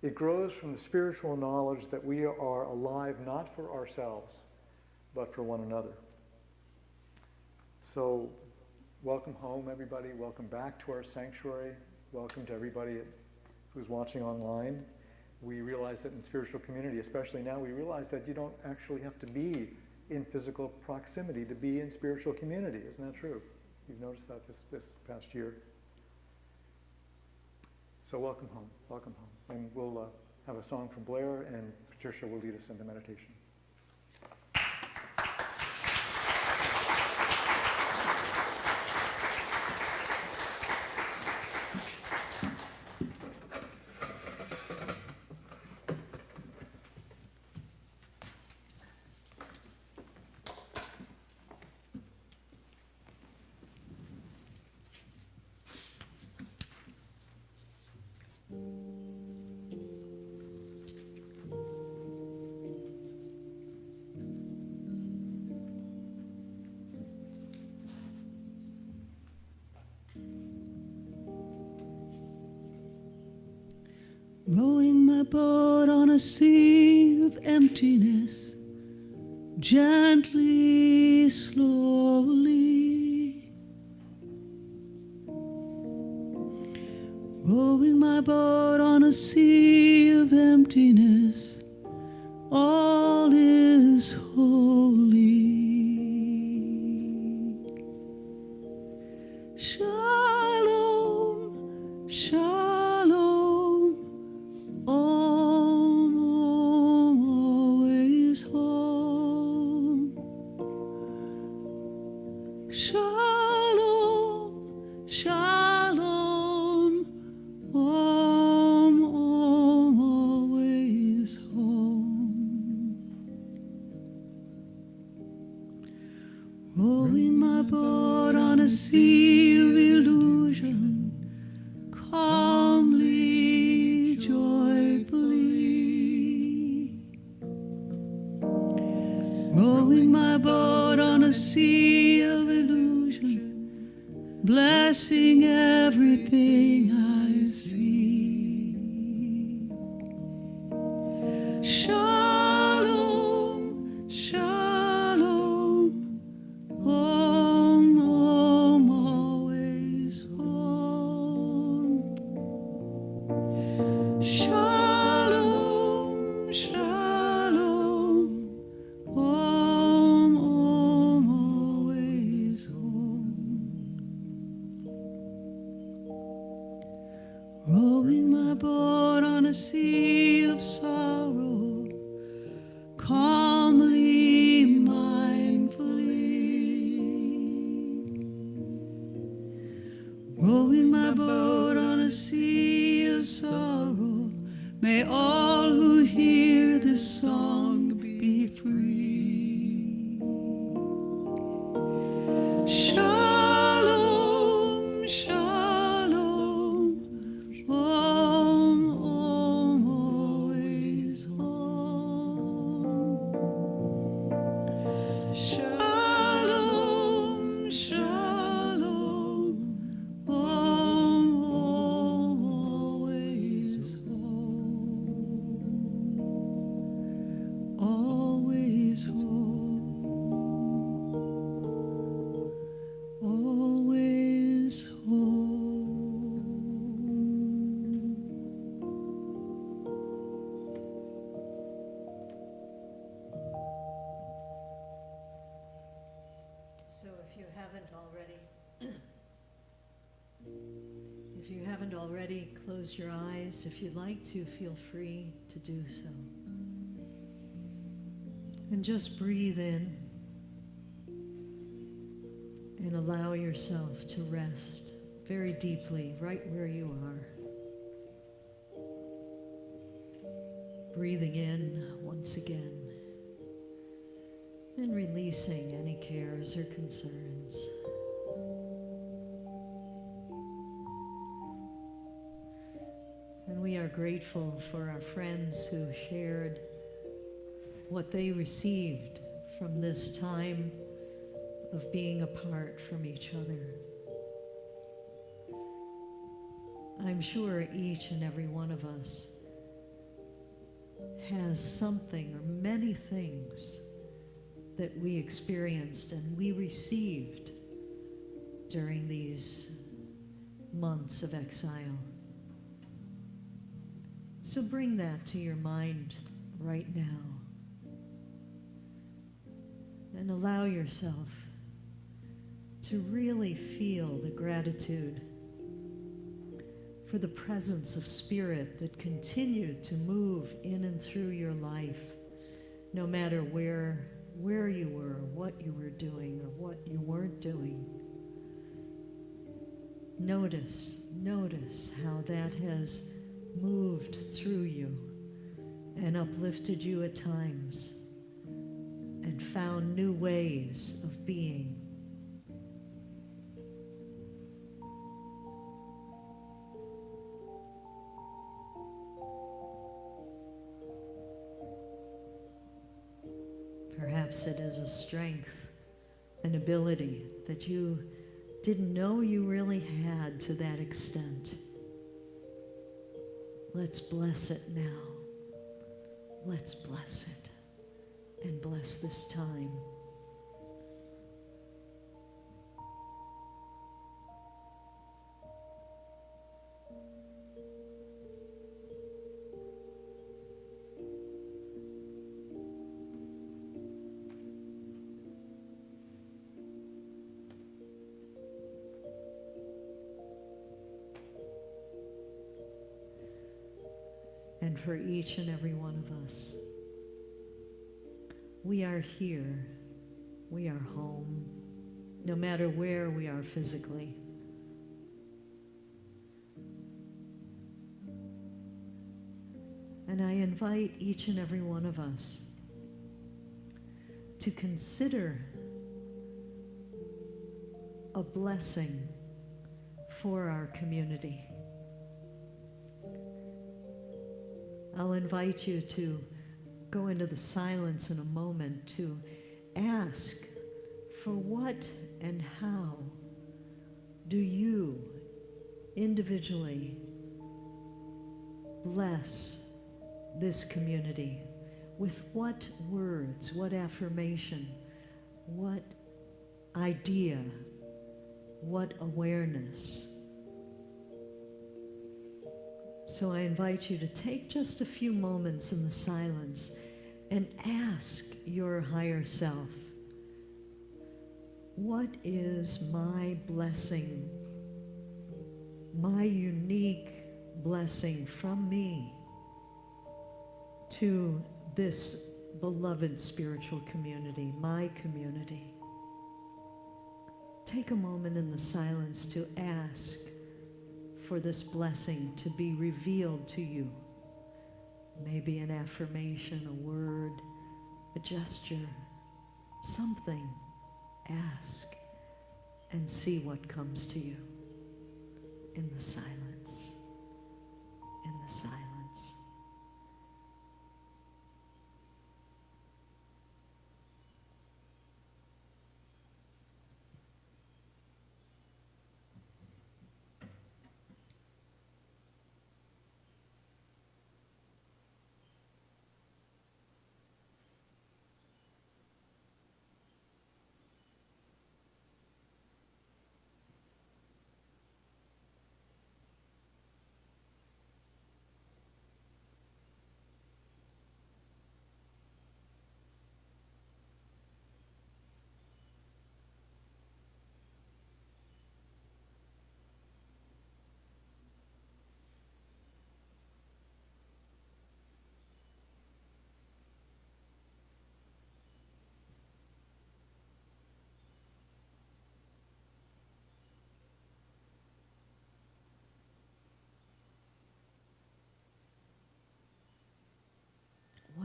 It grows from the spiritual knowledge that we are alive not for ourselves, but for one another. So, welcome home, everybody. Welcome back to our sanctuary. Welcome to everybody who's watching online. We realize that in spiritual community, especially now, we realize that you don't actually have to be in physical proximity to be in spiritual community. Isn't that true? You've noticed that this past year. So welcome home, welcome home. And we'll have a song from Blair, and Patricia will lead us into meditation. Rowing my boat on a sea of emptiness, gently, slowly. Rowing my boat on a sea of emptiness, all is holy. Shalom, shalom, om, always home. Shalom, shalom, om, always home. Rowing my boat on a sea of illusion, calmly, joyfully. Rowing my boat on a sea of illusion, blessing everything I see. Shalom, shalom, om, always home. Shalom, shalom, om, always home. Rowing my boat on a sea of sorrow, calmly, mindfully. Rowing my boat on a sea of sorrow, may all who hear this song be free. Shalom, shalom, om, always home. Shalom, shalom, om, always home. Always home. Always home. already closed your eyes, if you'd like to, feel free to do so. And just breathe in and allow yourself to rest very deeply right where you are. Breathing in once again and releasing any cares or concerns. And we are grateful for our friends who shared what they received from this time of being apart from each other. I'm sure each and every one of us has something or many things that we experienced and we received during these months of exile. So bring that to your mind right now and allow yourself to really feel the gratitude for the presence of spirit that continued to move in and through your life, no matter where you were, what you were doing, or what you weren't doing. Notice how that has moved through you and uplifted you at times and found new ways of being. Perhaps it is a strength, an ability that you didn't know you really had to that extent. Let's bless it now. Let's bless it and bless this time. And for each and every one of us, we are here, we are home, no matter where we are physically. And I invite each and every one of us to consider a blessing for our community. I'll invite you to go into the silence in a moment to ask for what and how do you individually bless this community? With what words, what affirmation, what idea, what awareness? So I invite you to take just a few moments in the silence and ask your higher self, what is my blessing, my unique blessing from me to this beloved spiritual community, my community? Take a moment in the silence to ask for this blessing to be revealed to you. Maybe an affirmation, a word, a gesture, something. Ask and see what comes to you in the silence, in the silence.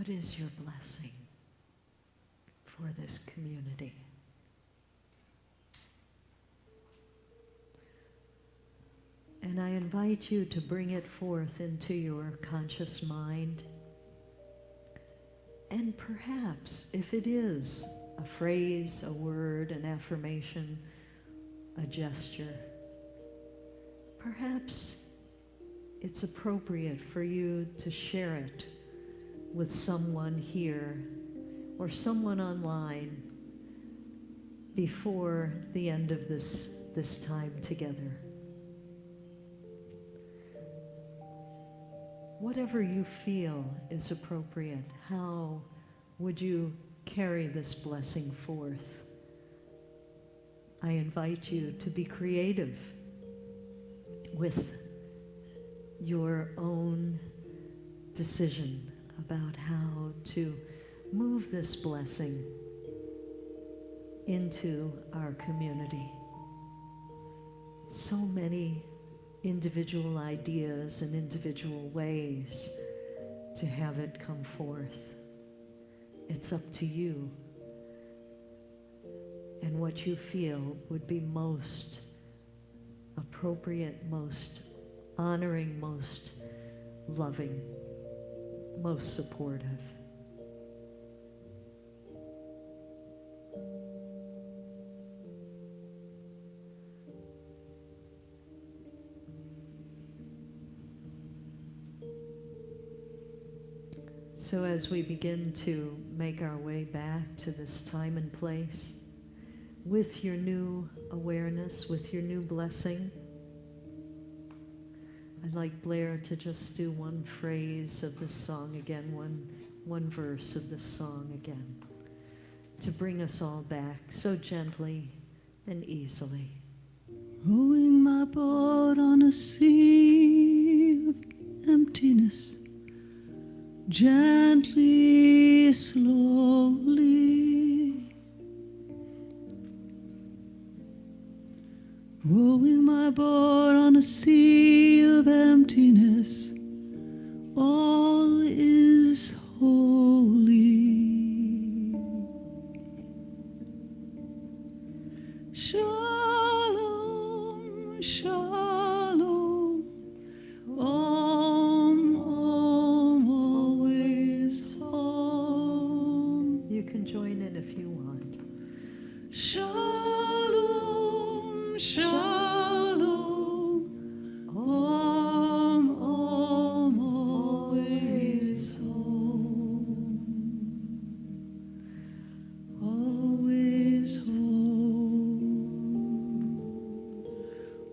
what is your blessing for this community? And I invite you to bring it forth into your conscious mind. And perhaps, if it is a phrase, a word, an affirmation, a gesture, perhaps it's appropriate for you to share it with someone here or someone online before the end of this time together. Whatever you feel is appropriate, how would you carry this blessing forth? I invite you to be creative with your own decision about how to move this blessing into our community. So many individual ideas and individual ways to have it come forth. It's up to you and what you feel would be most appropriate, most honoring, most loving, most supportive. So as we begin to make our way back to this time and place, with your new awareness, with your new blessing, I'd like Blair to just do one phrase of this song again, one verse of this song again, to bring us all back so gently and easily. Rowing my boat on a sea of emptiness, gently, slowly, rowing my boat on a sea of emptiness, all is holy. Shalom, shalom, Om, Om, always Om. You can join in if you want. Shalom, shalom, Om, Om, always Om. Always Om.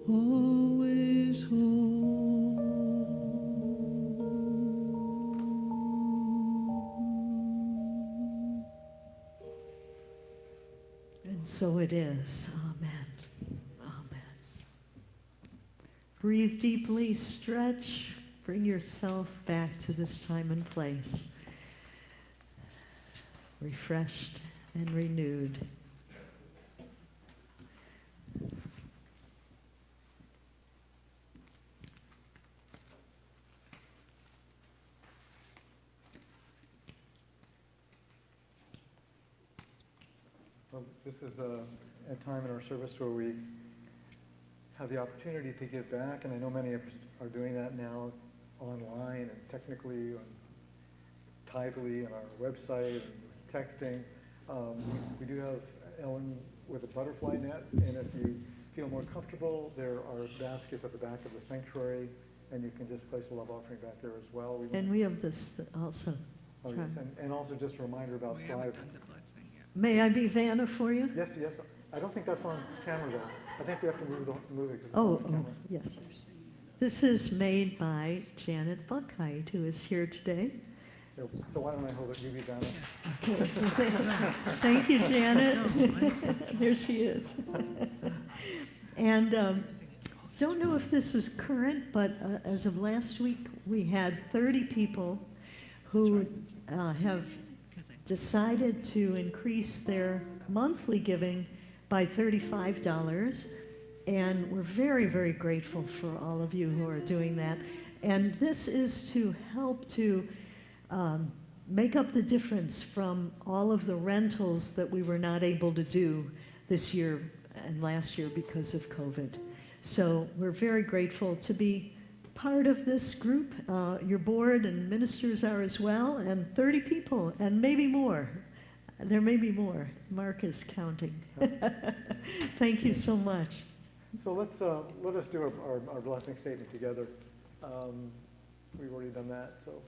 Always Om. And so it is. Amen. Amen. Breathe deeply, stretch, bring yourself back to this time and place. Refreshed and renewed. Well, this is a time in our service where we have the opportunity to give back, and I know many of us are doing that now online and technically, tidily on our website and texting. We do have Ellen with a butterfly net, and if you feel more comfortable, there are baskets at the back of the sanctuary, and you can just place a love offering back there as well. And we have this also. Oh, yes. And also just a reminder about Thrive. May I be Vanna for you? Yes, yes. I don't think that's on camera though. I think we have to move it because it's Oh, on camera. yes. This is made by Janet Buckheit, who is here today. So why don't I hold it? You be Vanna. Thank you, Janet. There she is. And don't know if this is current, but as of last week, we had 30 people who have decided to increase their monthly giving by $35. And we're very, very grateful for all of you who are doing that. And this is to help to make up the difference from all of the rentals that we were not able to do this year and last year because of COVID. So we're very grateful to be part of this group. Your board and ministers are as well, and 30 people, and maybe more. There may be more. Mark is counting. Thank you so much. So let us do our blessing statement together. We've already done that, so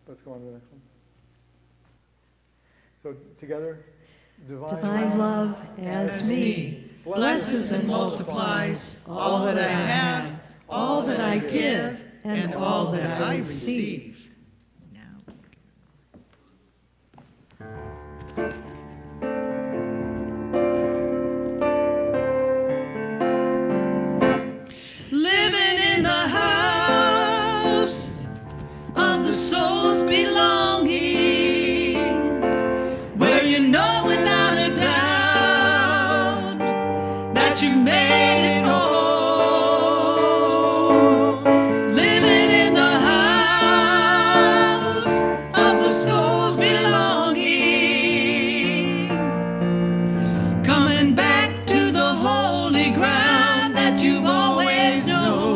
let's go on to the next one. So together, Divine love as me blesses and multiplies all that I have, all that I give, and all that I receive. Living in the house of the soul's belonging, where you know without a doubt that you made it home. Living in the house of the soul's belonging, coming back to the holy ground that you've always known.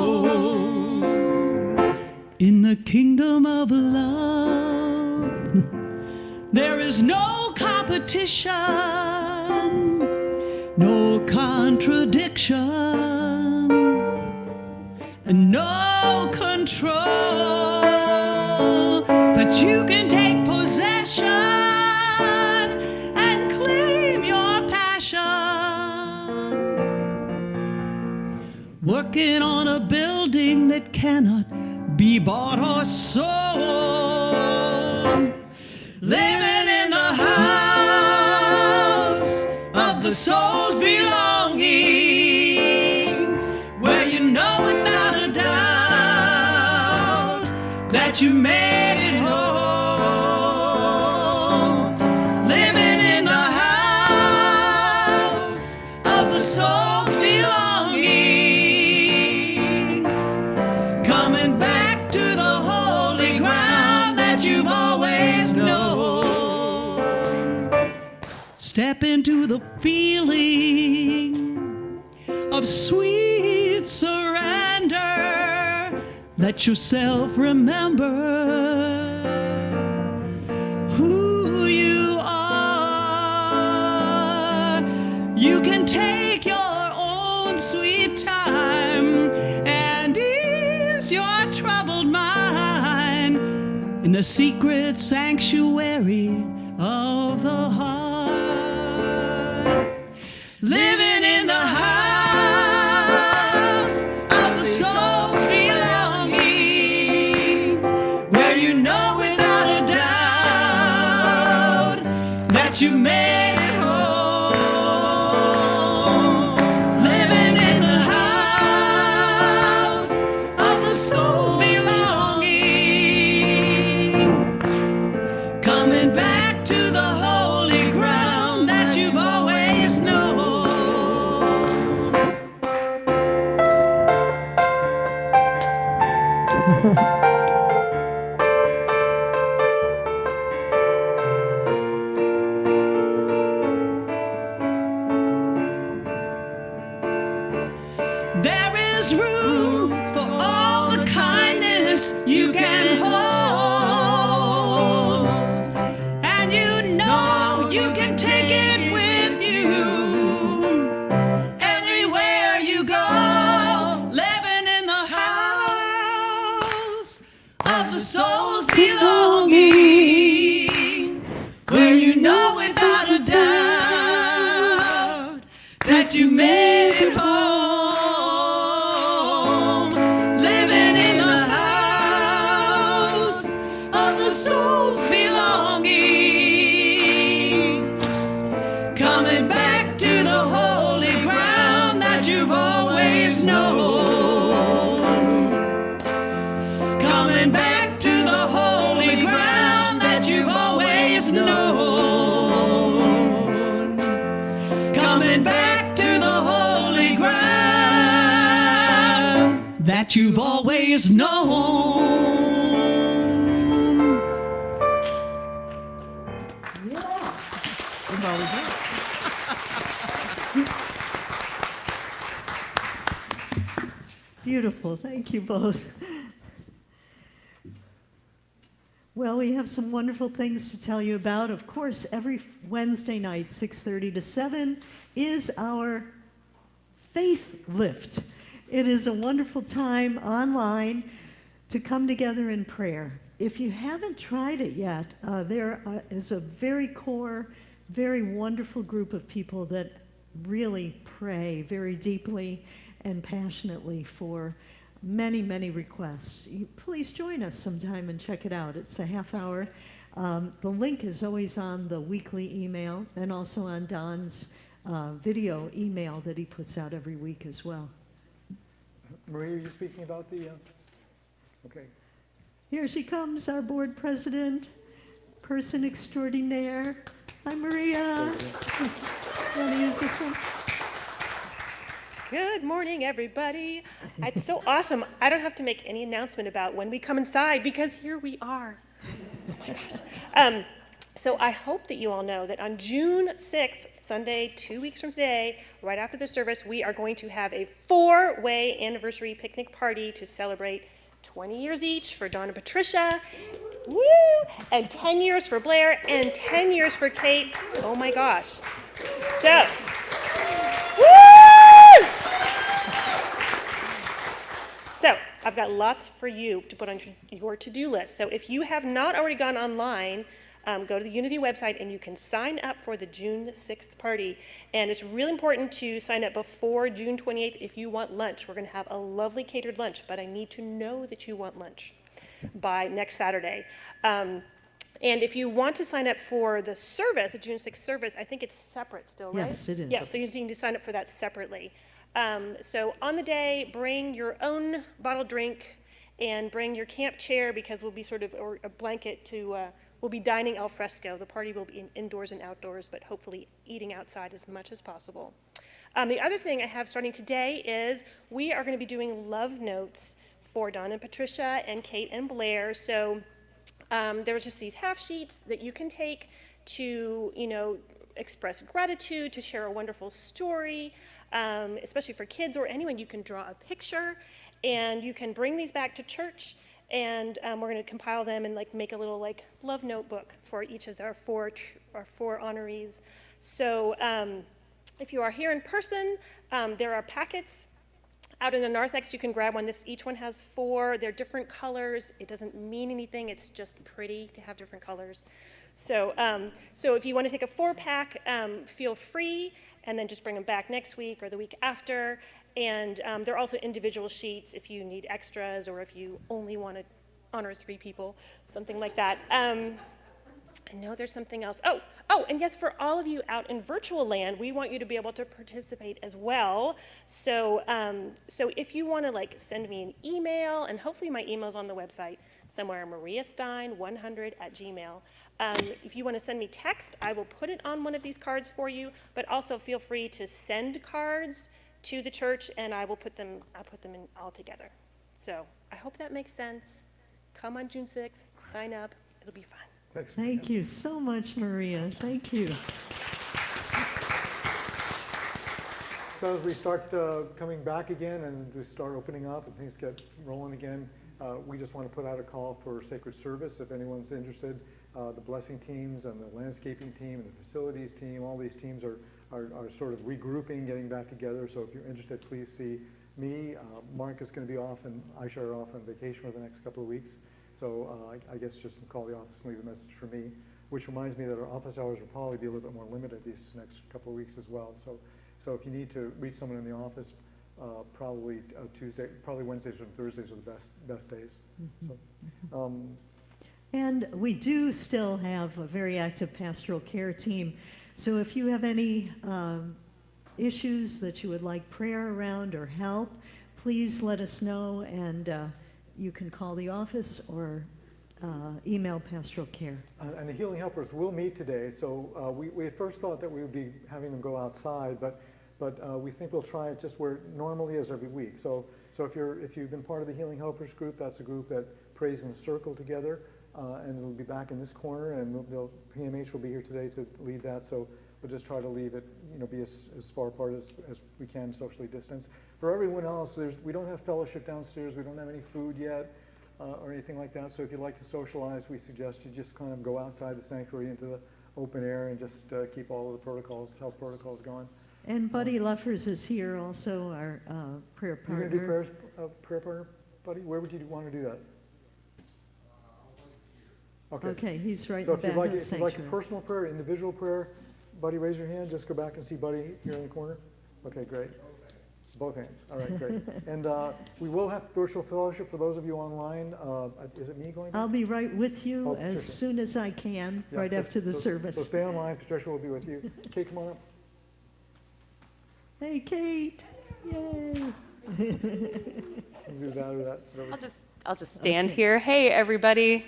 In the kingdom of love, there is no competition, no contradiction, and no control. But you can take possession and claim your passion, working on a building that cannot be bought or sold. Living in the house of the soul's belonging, where you know without a doubt that you made it home. Living in the house of the soul's belonging, coming back to the holy ground that you've always known. Step into the feeling of sweet surrender. Let yourself remember who you are. You can take your own sweet time and ease your troubled mind in the secret sanctuary of the heart. Living in the house of the soul's belonging, where you know without a doubt that you made it home. Living in the house of the soul's belonging, coming back to the holy ground that you've always known. There is room for all the kindness you can hold, and you know you can take it with you everywhere you go. Living in the house of the soul's belonging, where you know without a doubt that you made it home. Living in the house of the soul's belonging, coming back to the holy ground that you've always known. Coming back to the holy ground that you've always known. Coming back to the holy ground that you've always known. always is. Beautiful. Thank you both. Well, we have some wonderful things to tell you about. Of course, every Wednesday night, 6:30 to 7, is our Faith Lift. It is a wonderful time online to come together in prayer. If you haven't tried it yet, there is a very core, very wonderful group of people that really pray very deeply and passionately for many, many requests. Please join us sometime and check it out. It's a half hour. The link is always on the weekly email and also on Don's video email that he puts out every week as well. Maria, are you speaking about the, okay. Here she comes, our board president, person extraordinaire. Hi, Maria. Want to use this one? Good morning, everybody. It's so awesome. I don't have to make any announcement about when we come inside because here we are. Oh my gosh. So I hope that you all know that on June 6th, Sunday, 2 weeks from today, right after the service, we are going to have a 4-way anniversary picnic party to celebrate 20 years each for Don and Patricia, woo, and 10 years for Blair, and 10 years for Kate. Oh my gosh. So, woo! So, I've got lots for you to put on your to-do list. So if you have not already gone online, go to the Unity website and you can sign up for the June 6th party. And it's really important to sign up before June 28th if you want lunch. We're going to have a lovely catered lunch, but I need to know that you want lunch by next Saturday. And if you want to sign up for the service, the June 6th service, I think it's separate still, right? Yes, it is. Yeah, so you need to sign up for that separately. So on the day, bring your own bottled drink and bring your camp chair because we'll be sort of, or a blanket to, we'll be dining al fresco. The party will be indoors and outdoors, but hopefully eating outside as much as possible. The other thing I have starting today is we are going to be doing love notes for Don and Patricia and Kate and Blair. So there's just these half sheets that you can take to, you know, express gratitude, to share a wonderful story, especially for kids or anyone. You can draw a picture and you can bring these back to church. And we're going to compile them and like make a little like love notebook for each of our four honorees. So if you are here in person, there are packets out in the narthex. You can grab one. Each one has 4. They're different colors. It doesn't mean anything. It's just pretty to have different colors. So so if you want to take a 4-pack, feel free, and then just bring them back next week or the week after. And there are also individual sheets if you need extras or if you only want to honor 3 people, something like that. I know there's something else. Oh, and yes, for all of you out in virtual land, we want you to be able to participate as well. So, so if you want to like send me an email, and hopefully my email's on the website somewhere, mariastein100@gmail. If you want to send me text, I will put it on one of these cards for you. But also feel free to send cards to the church, and I'll put them in all together. So I hope that makes sense. Come on June 6th, sign up. It'll be fun. Thanks. Thank you so much, Maria. Thank you. So as we start coming back again and we start opening up and things get rolling again, we just want to put out a call for sacred service if anyone's interested. The blessing teams and the landscaping team and the facilities team, all these teams are sort of regrouping, getting back together. So if you're interested, please see me. Mark is going to be off and Aisha are off on vacation for the next couple of weeks. So I guess just call the office and leave a message for me, which reminds me that our office hours will probably be a little bit more limited these next couple of weeks as well. So if you need to reach someone in the office, probably Wednesdays and Thursdays are the best days. So, and we do still have a very active pastoral care team. So if you have any issues that you would like prayer around or help, please let us know, and you can call the office or email pastoral care. And the Healing Helpers will meet today. So we at first thought that we would be having them go outside, but we think we'll try it just where it normally is every week. So if you've been part of the Healing Helpers group, that's a group that prays in a circle together, and it'll be back in this corner, and PMH will be here today to lead that. So we'll just try to leave it, be as far apart as we can, socially distanced. For everyone else, we don't have fellowship downstairs. We don't have any food yet or anything like that. So if you'd like to socialize, we suggest you just kind of go outside the sanctuary into the open air and just keep all of the health protocols going. And Buddy Luffers is here also, our prayer partner. You're going to do prayer partner, Buddy? Where would you want to do that? Okay, he's right so in the back of the if you'd like a sanctuary. personal prayer, individual prayer, Buddy, raise your hand. Just go back and see Buddy here in the corner. Okay, great. Both hands. All right, great. And we will have virtual fellowship for those of you online. Is it me going? I'll be right with you as Patricia. soon as I can, Yeah, right after the service. So stay online. Patricia will be with you. Kate, come on up. Hey, Kate. Yay. Do that or that. I'll just stand here. Hey, everybody.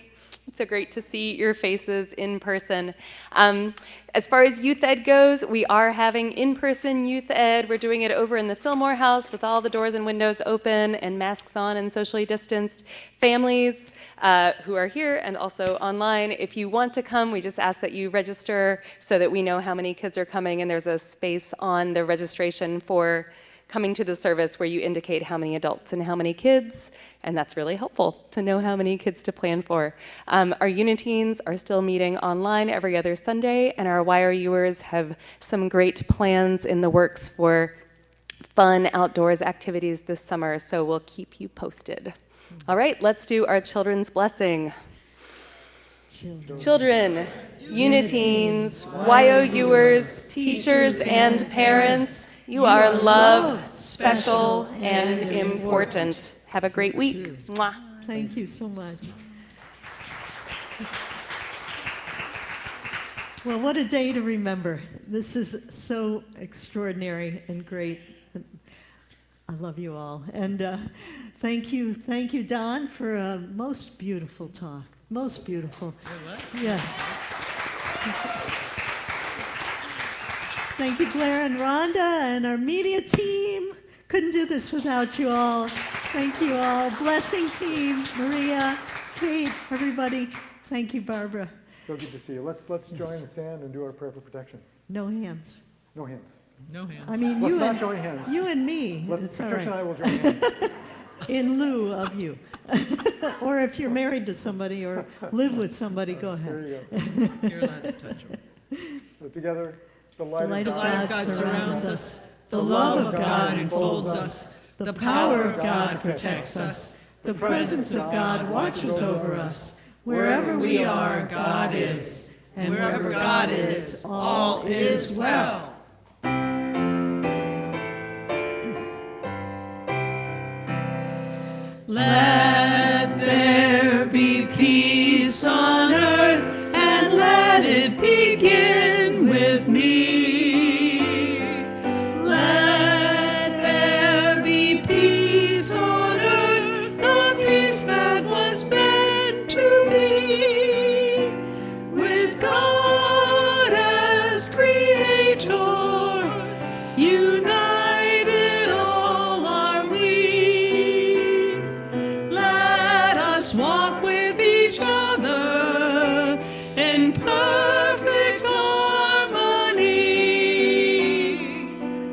It's so great to see your faces in person. As far as youth ed goes, we are having in-person youth ed. We're doing it over in the Fillmore House with all the doors and windows open and masks on and socially distanced. Families who are here and also online, if you want to come, we just ask that you register so that we know how many kids are coming, and there's a space on the registration for coming to the service where you indicate how many adults and how many kids, and that's really helpful to know how many kids to plan for. Our Uniteens are still meeting online every other Sunday, and our YRUers have some great plans in the works for fun outdoors activities this summer, so we'll keep you posted. All right, let's do our children's blessing. Children, Uniteens, YOUers, teachers, and parents, you are loved, special, and important. Have a great week. Mwah. Thank you so much. Well, what a day to remember. This is so extraordinary and great. I love you all. And thank you, Don, for a most beautiful talk. Most beautiful. Yeah. Thank you, Blair and Rhonda and our media team. Couldn't do this without you all. Thank you all. Blessing team, Maria, Kate, everybody. Thank you, Barbara. So good to see you. Let's join the stand and do our prayer for protection. No hands. No hands. No hands. I mean, let's not join hands. You and me. Patricia and I will join hands. In lieu of you. Or if you're married to somebody or live with somebody, go ahead. There you go. You're allowed to touch them. So together, the light of God surrounds us. The love of God enfolds us. The power of God protects us. The presence of God watches over us. Wherever we are, God is. And wherever God is, all is well. Let there be peace on earth, and let it begin with me. Let there be peace on earth, the peace that was meant to be. With God as creator, united all are we. Let us walk with each other in perfect harmony.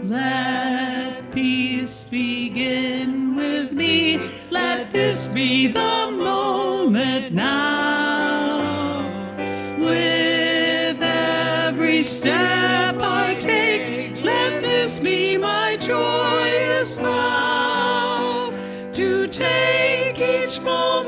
Let peace begin with me. Let this be the moment now. With every step I take, let this be my joyous vow, to take each moment